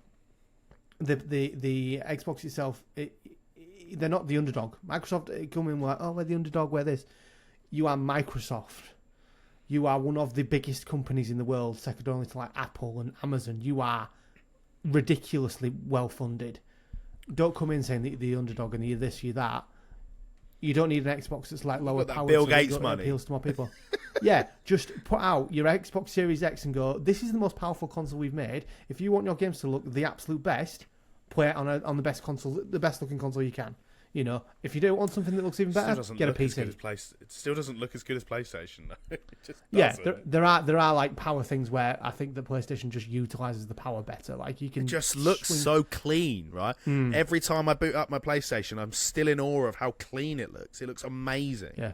Xbox itself, they're not the underdog. Microsoft come in like, oh, we're the underdog. We're this. You are Microsoft. You are one of the biggest companies in the world, second only to like Apple and Amazon. You are ridiculously well funded. Don't come in saying that you're the underdog and you're this, you're that. You don't need an Xbox that's like lower powered. Bill Gates money appeals to more people. Yeah, just put out your Xbox Series X and go, this is the most powerful console we've made. If you want your games to look the absolute best, play it on the best console, the best looking console you can. If you don't want something that looks even better, get a PC. It still doesn't look as good as PlayStation, though. It just doesn't. Yeah, there are like power things where I think the PlayStation just utilizes the power better. Like you can. It just looks so clean, right? Every time I boot up my PlayStation, I'm still in awe of how clean it looks. It looks amazing. Yeah,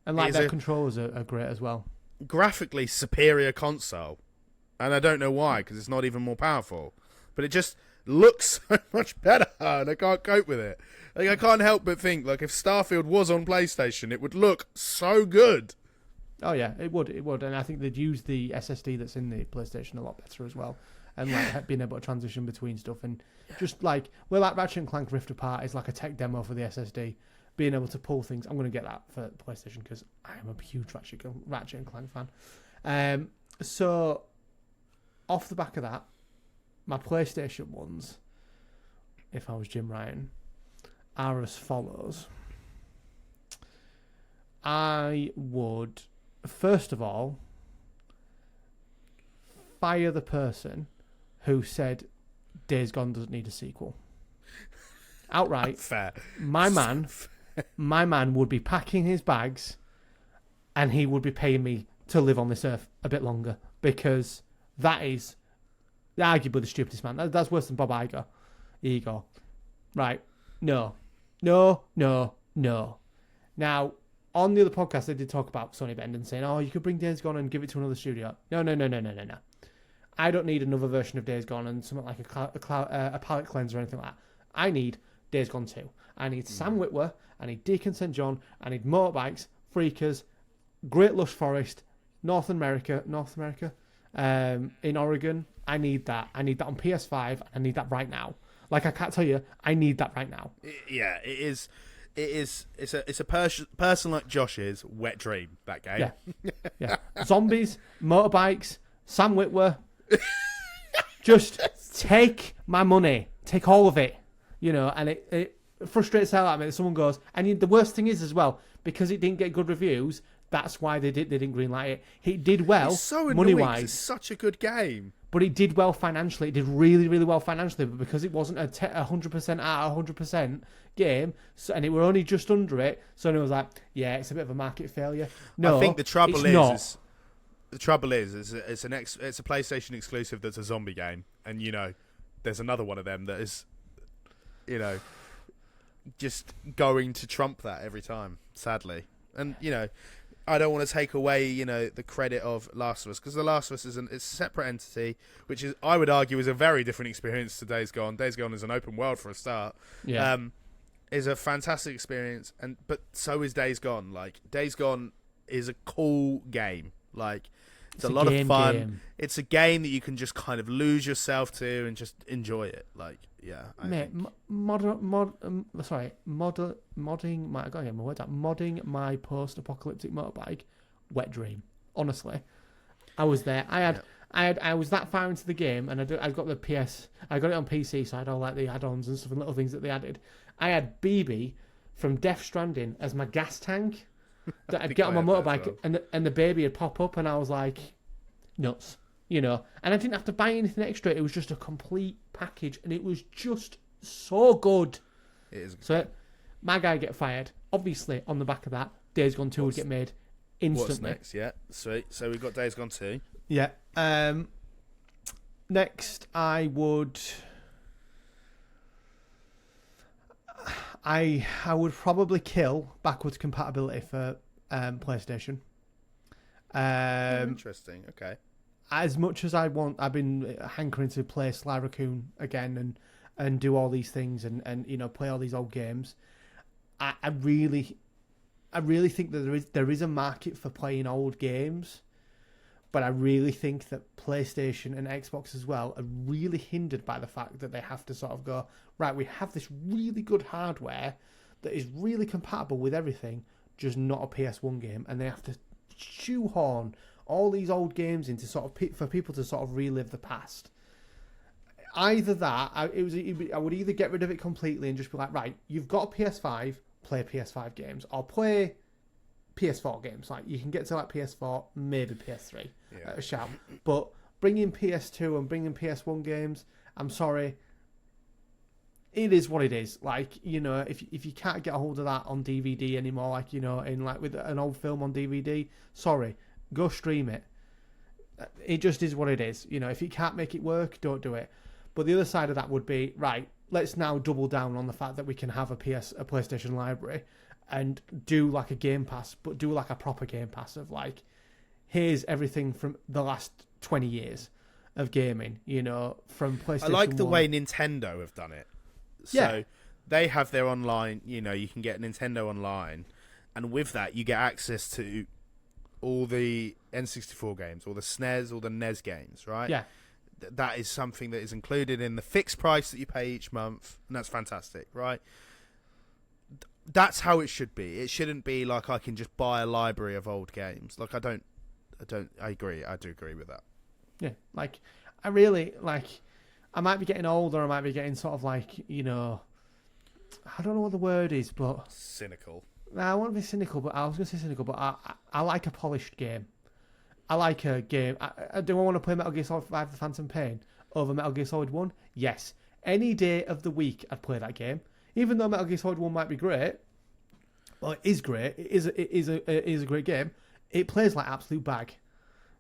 and like their controllers are great as well. Graphically superior console, and I don't know why, because it's not even more powerful, but it just looks so much better, and I can't cope with it. Like, I can't help but think, like, if Starfield was on PlayStation, it would look so good. Oh yeah, it would, and I think they'd use the SSD that's in the PlayStation a lot better as well, and like being able to transition between stuff, and just like Ratchet and Clank Rift Apart is like a tech demo for the SSD, being able to pull things. I'm going to get that for PlayStation because I am a huge Ratchet and Clank fan. So off the back of that, my PlayStation ones, if I was Jim Ryan, are as follows. I would, first of all, fire the person who said Days Gone doesn't need a sequel. Outright. Fair. My man would be packing his bags and he would be paying me to live on this earth a bit longer, because that is arguably the stupidest man. That's worse than Bob Iger. Right. No. Now, on the other podcast, they did talk about Sony Bend and saying, oh, you could bring Days Gone and give it to another studio. No. I don't need another version of Days Gone and something like a palette cleanser or anything like that. I need Days Gone 2. I need Sam Witwer. I need Deacon St. John. I need motorbikes, freakers, Great Lush Forest, North America, in Oregon. I need that. I need that on PS5. I need that right now. Like, I can't tell you, I need that right now. Yeah, it is. It's a person like Josh's wet dream, that game. Yeah. Zombies, motorbikes, Sam Witwer. Just take my money. Take all of it. And it frustrates the hell out of me that someone goes, and the worst thing is as well, because it didn't get good reviews, that's why they didn't greenlight it. It did well, it's so money-wise. It's such a good game. But it did well financially. It did really, really well financially. But because it wasn't a 100% out of 100% game, and it were only just under it, so it was like, yeah, it's a bit of a market failure. No, I think the trouble is it's a PlayStation exclusive that's a zombie game, and there's another one of them that is, just going to trump that every time, sadly. And I don't want to take away, the credit of Last of Us, because The Last of Us is it's a separate entity, which is, I would argue, is a very different experience to Days Gone. Days Gone is an open world for a start. Yeah. Is a fantastic experience, but so is Days Gone. Like, Days Gone is a cool game. Like, it's a lot of fun. Game. It's a game that you can just kind of lose yourself to and just enjoy it. Like, yeah. Modding my post-apocalyptic motorbike, wet dream. Honestly, I was there. I was that far into the game, and I got the PS. I got it on PC, so I had all like the add-ons and stuff and little things that they added. I had BB from Death Stranding as my gas tank that I'd get on my motorbike, and the baby would pop up, and I was like, nuts, and I didn't have to buy anything extra. It was just a complete package, and it was just so good. It is. So my guy get fired. Obviously, on the back of that, Days Gone 2 would get made instantly. What's next? Yeah, sweet. So we've got Days Gone 2. Yeah. Next, I would probably kill backwards compatibility for PlayStation. Interesting. Okay. as much as I've been hankering to play Sly Raccoon again and do all these things and play all these old games. I really think that there is a market for playing old games, but I really think that PlayStation and Xbox as well are really hindered by the fact that they have to sort of go, right, we have this really good hardware that is really compatible with everything, just not a PS1 game, and they have to shoehorn all these old games into sort of for people to sort of relive the past. Either that, I would either get rid of it completely and just be like, right, you've got a PS5, play PS5 games, or play PS4 games. Like, you can get to like PS4, maybe PS3, a shout. But bringing PS2 and bringing PS1 games, I'm sorry, it is what it is. Like, if you can't get a hold of that on DVD anymore, like, in like with an old film on DVD, sorry, go stream it. It just is what it is. If you can't make it work, don't do it. But the other side of that would be, right, let's now double down on the fact that we can have a PlayStation library and do like a Game Pass, but do like a proper Game Pass of like, here's everything from the last 20 years of gaming, from PlayStation. I like the 1. way Nintendo have done it. So they have their online, you can get Nintendo online, and with that you get access to all the N64 games, all the SNES, all the NES games, right? Yeah. That is something that is included in the fixed price that you pay each month, and that's fantastic, right? That's how it should be. It shouldn't be like I can just buy a library of old games. Like, I agree. I do agree with that. Yeah, like, I really, like, I might be getting older, I might be getting sort of like, I don't know what the word is, but... Cynical. I won't be cynical, but I was going to say cynical, but I like a polished game. I like a game. Do I want to play Metal Gear Solid 5 The Phantom Pain over Metal Gear Solid 1? Yes. Any day of the week, I'd play that game. Even though Metal Gear Solid 1 might be great, well, it is great. It is a great game. It plays like absolute bag.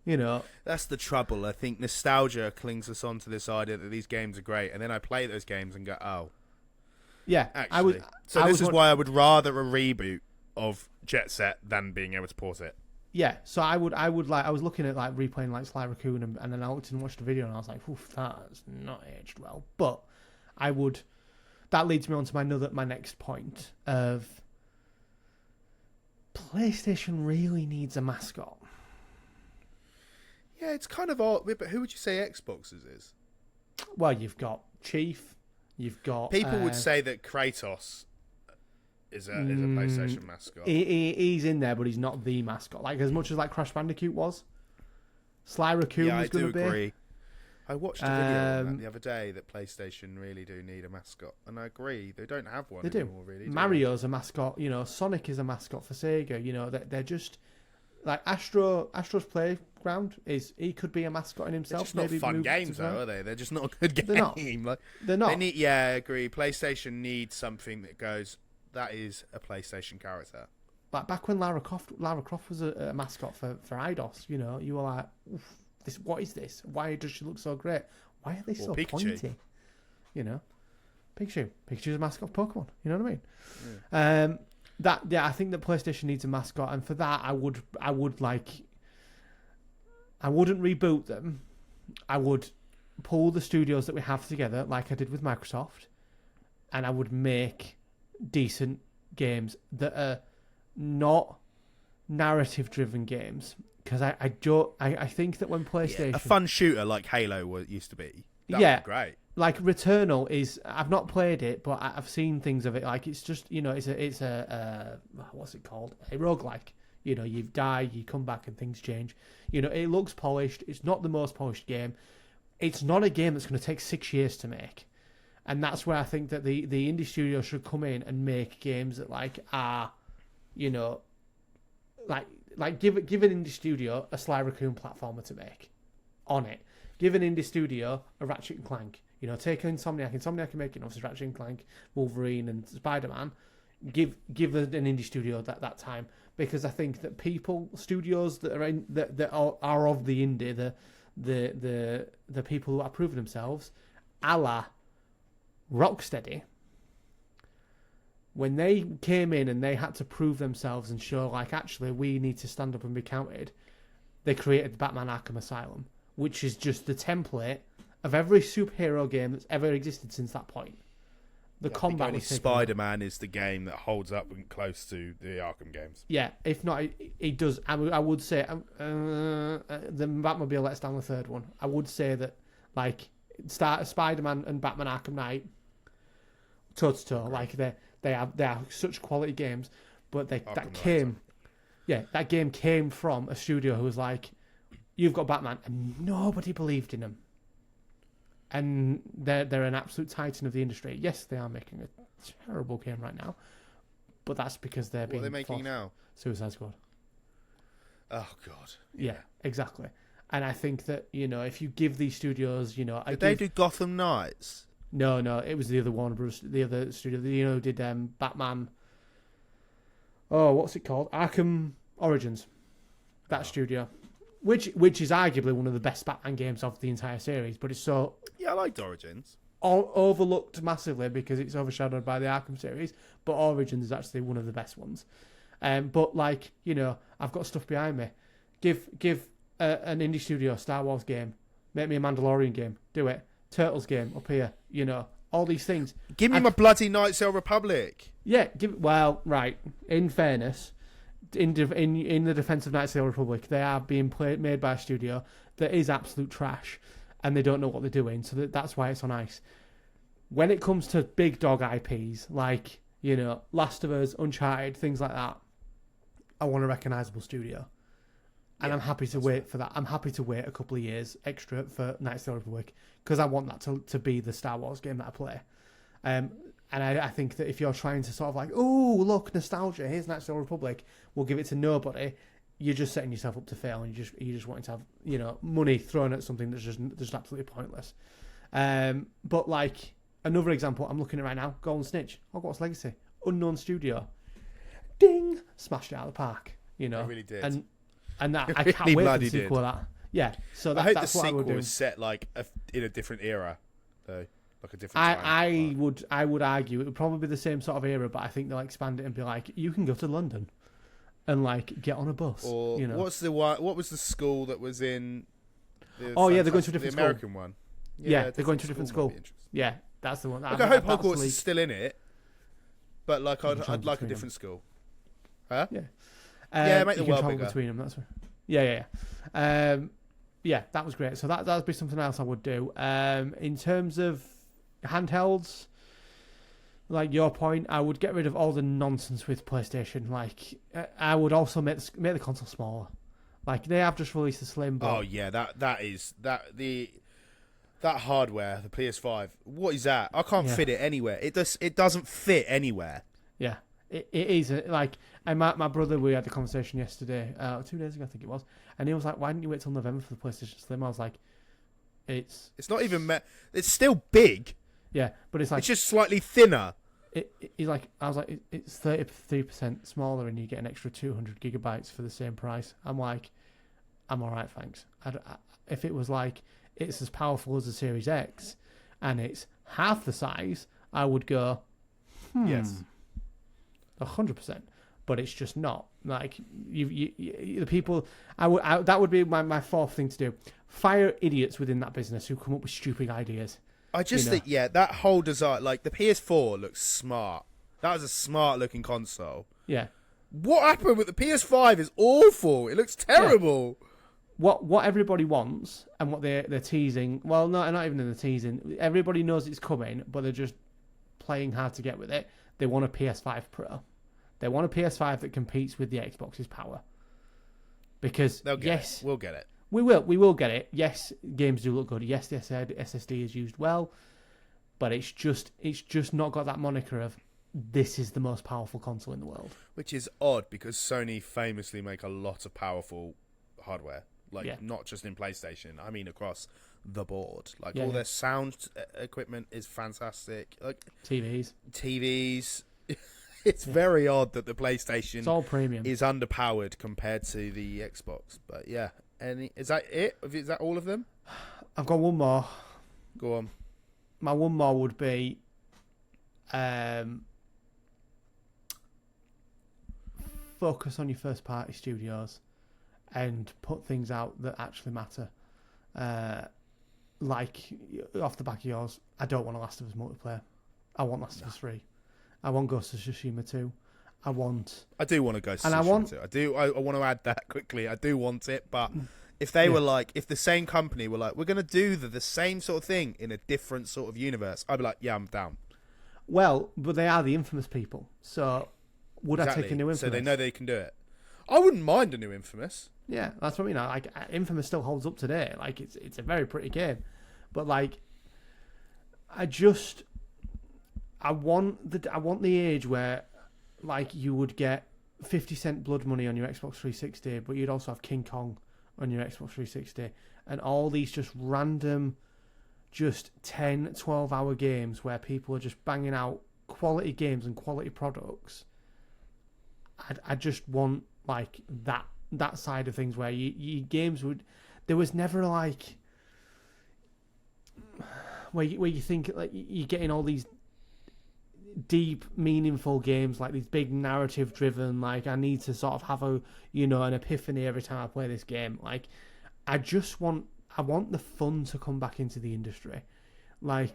That's the trouble. I think nostalgia clings us onto this idea that these games are great, and then I play those games and go, oh. Yeah. Actually. This is why I would rather a reboot of Jet Set than being able to port it. Yeah, so I would like, I was looking at like replaying like Sly Raccoon and then I looked and watched the video and I was like, oof, that's not aged well. But that leads me on to my next point of PlayStation really needs a mascot. Yeah, it's kind of odd, but who would you say Xbox's is? Well, you've got Chief, you've got... People would say that Kratos is a PlayStation mascot. He's in there, but he's not the mascot. Like, as much as like Crash Bandicoot was, Sly Raccoon was going to be. I do agree. I watched a video on that the other day that PlayStation really do need a mascot, and I agree. They don't have one anymore, really. Mario's a mascot. Sonic is a mascot for Sega. They're just like Astro's Playground he could be a mascot in himself. They're just not fun games, though, are they? They're just not a good game. They're not. I agree. PlayStation needs something that goes, that is a PlayStation character. Like back when Lara Croft was a mascot for Eidos, you were like, oof, what is this? Why does she look so great? Why are they so Pikachu. Pointy? Pikachu's a mascot of Pokemon. You know what I mean? Yeah. I think that PlayStation needs a mascot, and for that, I wouldn't reboot them. I would pull the studios that we have together, like I did with Microsoft, and I would make decent games that are not narrative-driven games. Because I think that when PlayStation... a fun shooter like Halo used to be. That would be great. Like Returnal is... I've not played it, but I've seen things of it. Like, it's just, it's a what's it called? A roguelike. You die, you come back and things change. It looks polished. It's not the most polished game. It's not a game that's going to take 6 years to make. And that's where I think that the indie studio should come in and make games that are, give an indie studio a Sly Raccoon platformer to make on it. Give an indie studio a Ratchet and Clank. Take Insomniac. Insomniac can make obviously Ratchet and Clank, Wolverine, and Spider-Man. Give an indie studio that time, because I think that studios that are that are of the indie, the people who are proving themselves, a la Rocksteady, when they came in and they had to prove themselves and show, actually, we need to stand up and be counted, they created Batman Arkham Asylum, which is just the template of every superhero game that's ever existed since that point. The combat was taken away. Spider-Man is the game that holds up and close to the Arkham games. Yeah, if not, it does. I would say the Batmobile lets down the third one. I would say that, like, Spider-Man and Batman Arkham Knight, toe to toe, like they are such quality games. But that game came from a studio who was like, "You've got Batman," and nobody believed in him. And they're an absolute titan of the industry. Yes, they are making a terrible game right now, but that's because they're being. What are they making now? Suicide Squad. Oh God. Yeah, exactly. And I think that, if you give these studios, Did they do Gotham Knights? No, it was the other Warner Bros. The other studio, did Batman. Oh, what's it called? Arkham Origins. That studio. Which is arguably one of the best Batman games of the entire series, but it's so... Yeah, I liked Origins. All overlooked massively because it's overshadowed by the Arkham series, but Origins is actually one of the best ones. But, I've got stuff behind me. Give an indie studio a Star Wars game. Make me a Mandalorian game. Do it. Turtles game up here. All these things. Give me my bloody Knights of the Republic. Yeah, right. In fairness... In the defense of Knights of the Republic, they are being made by a studio that is absolute trash, and they don't know what they're doing. So that's why it's on ice. When it comes to big dog IPs like Last of Us, Uncharted, things like that, I want a recognisable studio, and I'm happy to wait for that. I'm happy to wait a couple of years extra for Knights of the Republic because I want that to be the Star Wars game that I play. And I think that if you're trying to sort of like, oh, look, nostalgia, here's Knights of the Republic, we'll give it to nobody, you're just setting yourself up to fail, and you're just wanting to have, money thrown at something that's just absolutely pointless. But like, another example I'm looking at right now, Golden Snitch, Hogwarts Legacy, unknown studio. Ding! Smashed it out of the park, It really did. And that, I can't wait for the sequel of that. Yeah, so I hope that's the what I would sequel do. is set like in a different era, though. Like a different time. I would argue it would probably be the same sort of era, but I think they'll expand it and be like, you can go to London and like get on a bus. Or what was the school that was in? They're going to a different school. The American one. Yeah, they're going to a different school. Yeah, that's the one. Look, I hope Hogwarts is still in it, but like I'd like a different school. Huh? Yeah. Make the you world can bigger. Between them. That's right. Yeah. That was great. So that'd be something else I would do. In terms of handhelds, like your point, I would get rid of all the nonsense with PlayStation. Like, I would also make the console smaller. Like, they have just released the Slim. But... Oh yeah, that hardware, the PS5. What is that? I can't fit it anywhere. It doesn't fit anywhere. Yeah, it is like. And my brother, we had the conversation yesterday, 2 days ago, I think it was, and he was like, "Why didn't you wait till November for the PlayStation Slim?" I was like, "It's not even. It's still big." Yeah, but it's like it's just slightly thinner. He's like, I was like, it's 33% smaller, and you get an extra 200 gigabytes for the same price. I'm like, I'm all right, thanks. If it was like it's as powerful as the Series X, and it's half the size, I would go, yes, 100%. But it's just not. Like the people, that would be my fourth thing to do. Fire idiots within that business who come up with stupid ideas. I just think, that whole design, like the PS4 looks smart. That was a smart looking console. Yeah. What happened with the PS5 is awful. It looks terrible. Yeah. What everybody wants and what they're teasing. Well, no, not even in the teasing. Everybody knows it's coming, but they're just playing hard to get with it. They want a PS5 Pro. They want a PS5 that competes with the Xbox's power. Because we'll get it. We will get it. Yes, games do look good. Yes, the SSD is used well, but it's just not got that moniker of this is the most powerful console in the world. Which is odd because Sony famously make a lot of powerful hardware. Like not just in PlayStation. I mean across the board. Like all their sound equipment is fantastic. Like TVs. It's very odd that the PlayStation it's all premium. Is underpowered compared to the Xbox. But yeah. Is that it? Is that all of them? I've got one more. Go on. My one more would be focus on your first party studios and put things out that actually matter. like off the back of yours, I don't want a Last of Us multiplayer. I want Last of Us 3. I want Ghost of Tsushima 2. I do want to go to Tsushima 2. I want to add that quickly. I do want it, but if they were like, if the same company were like, we're going to do the same sort of thing in a different sort of universe, I'd be like, yeah, I'm down. Well, but they are the Infamous people, so would I take a new Infamous? So they know they can do it. I wouldn't mind a new Infamous. Yeah, that's what I mean. Like, Infamous still holds up today. Like, it's a very pretty game, but like, I want the age where, like, you would get 50-cent blood money on your Xbox 360, but you'd also have King Kong on your Xbox 360, and all these just random, just 10, 12-hour games where people are just banging out quality games and quality products. I just want, like, that side of things where you games would... There was never, like... Where you think, like, you're getting all these deep, meaningful games, like these big narrative-driven, like, I need to sort of have an epiphany every time I play this game. Like, I want the fun to come back into the industry. Like,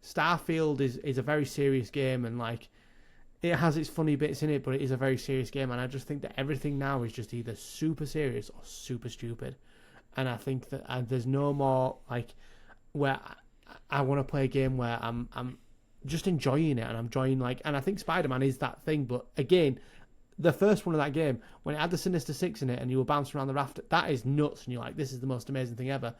Starfield is a very serious game, and, like, it has its funny bits in it, but it is a very serious game, and I just think that everything now is just either super serious or super stupid. And I think that there's no more, like, where I want to play a game where I'm just enjoying it, and I'm enjoying, like, and I think Spider-Man is that thing, but again, the first one of that game, when it had the Sinister Six in it and you were bouncing around the raft, that is nuts, and you're like, this is the most amazing thing ever.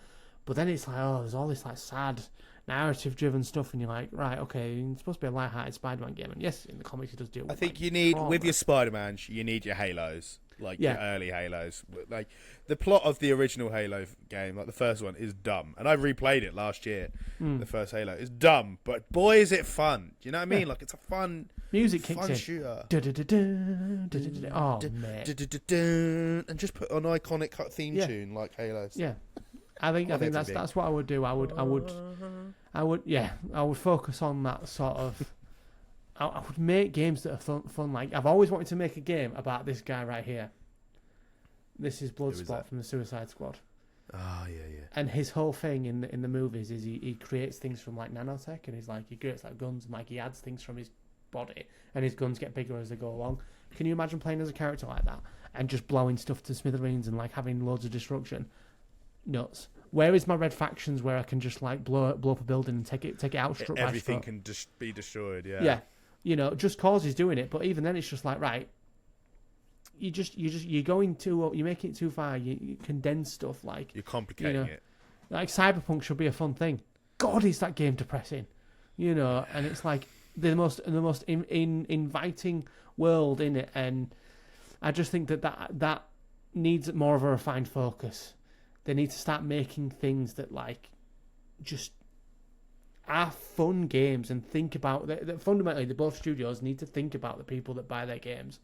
But then it's like, oh, there's all this, like, sad, narrative-driven stuff, and you're like, right, okay, it's supposed to be a light-hearted Spider-Man game, and yes, in the comics it does deal with, I think, like, you need, trauma. with your Spider-Man, you need your Halos. Like, your early Halos. Like, the plot of the original Halo game, like the first one, is dumb. And I replayed it last year, the first Halo. It's dumb, but boy, is it fun. Do you know what I mean? Like, it's a fun... Music kicks in. Shooter. Oh, mate. And just put an iconic theme tune like Halo's. Yeah. I think that's what I would do. I would focus on that sort of... I would make games that are fun. Like, I've always wanted to make a game about this guy right here. This is Bloodsport from the Suicide Squad. Oh, yeah. And his whole thing in the movies is he creates things from, like, nanotech, and he creates, like, guns, and, like, he adds things from his body, and his guns get bigger as they go along. Can you imagine playing as a character like that and just blowing stuff to smithereens and, like, having loads of destruction? Nuts. Where is my red factions where I can just, like, blow up a building and take it out struck by Everything struck? can just be destroyed. Yeah. You know, Just Cause is doing it, but even then, it's just like, right, you're making it too far. You condense stuff, like, you're complicating it. Like, Cyberpunk should be a fun thing. God, is that game depressing? You know, and it's like the most inviting world in it, and I just think that needs more of a refined focus. They need to start making things that, like, just are fun games, and think about that. Fundamentally, the both studios need to think about the people that buy their games,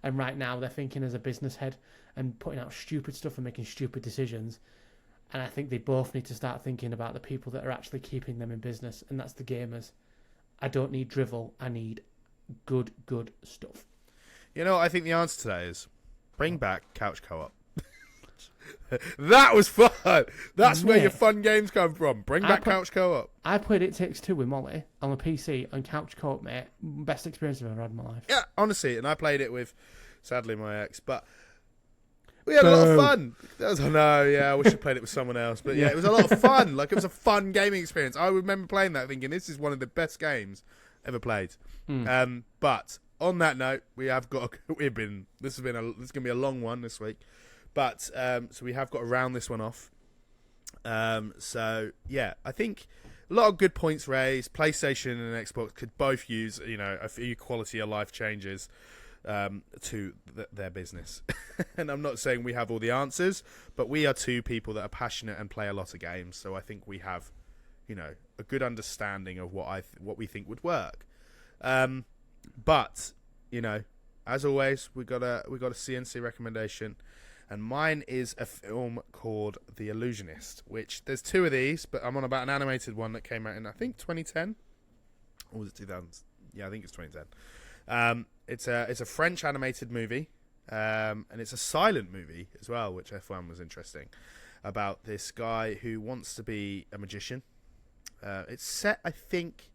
and right now they're thinking as a business head and putting out stupid stuff and making stupid decisions. And I think they both need to start thinking about the people that are actually keeping them in business, and that's the gamers. I don't need drivel. I need good stuff. You know, I think the answer to that is bring back couch co-op. That was fun. That's where your fun games come from. Bring back couch co-op. I played It Takes Two with Molly on the PC on couch co-op, mate. Best experience I've ever had in my life. Yeah, honestly, and I played it with, sadly, my ex, but we had a lot of fun. I wish I played it with someone else, but yeah, it was a lot of fun. Like, it was a fun gaming experience. I remember playing that thinking, this is one of the best games ever played. But on that note, this is going to be a long one this week. But so we have got to round this one off. So yeah, I think a lot of good points raised. PlayStation and Xbox could both use, a few quality of life changes to their business. And I'm not saying we have all the answers, but we are two people that are passionate and play a lot of games. So I think we have, a good understanding of what we think would work. But as always, we got a CNC recommendation. And mine is a film called The Illusionist, which there's two of these, but I'm on about an animated one that came out in, I think, 2010. Or was it 2000? Yeah, I think it's 2010. It's a French animated movie, and it's a silent movie as well, which I found was interesting. about this guy who wants to be a magician. It's set, I think,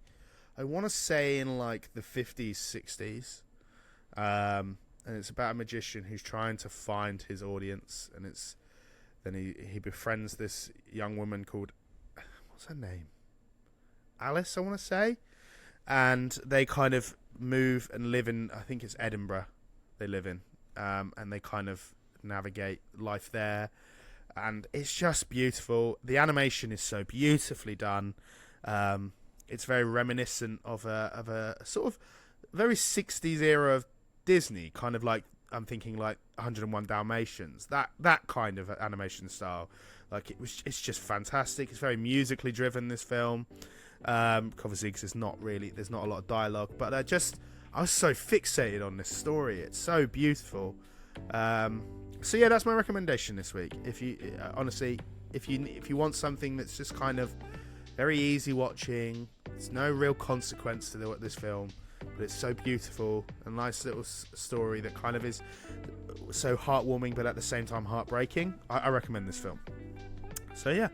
I want to say in like the 50s, 60s. And it's about a magician who's trying to find his audience, and then he befriends this young woman called, what's her name? Alice, I want to say. And they kind of move and live in, I think it's Edinburgh they live in. And they kind of navigate life there. And it's just beautiful. The animation is so beautifully done. It's very reminiscent of a sort of very 60s era of Disney, kind of like, I'm thinking like 101 Dalmatians, that kind of animation style. Like it's just fantastic. It's very musically driven, this film, obviously because there's not a lot of dialogue, but I was so fixated on this story. It's so beautiful. So yeah, that's my recommendation this week. If you honestly, if you want something that's just kind of very easy watching, there's no real consequence to this film, but it's so beautiful, a nice little story that kind of is so heartwarming but at the same time heartbreaking. I recommend this film. So yeah,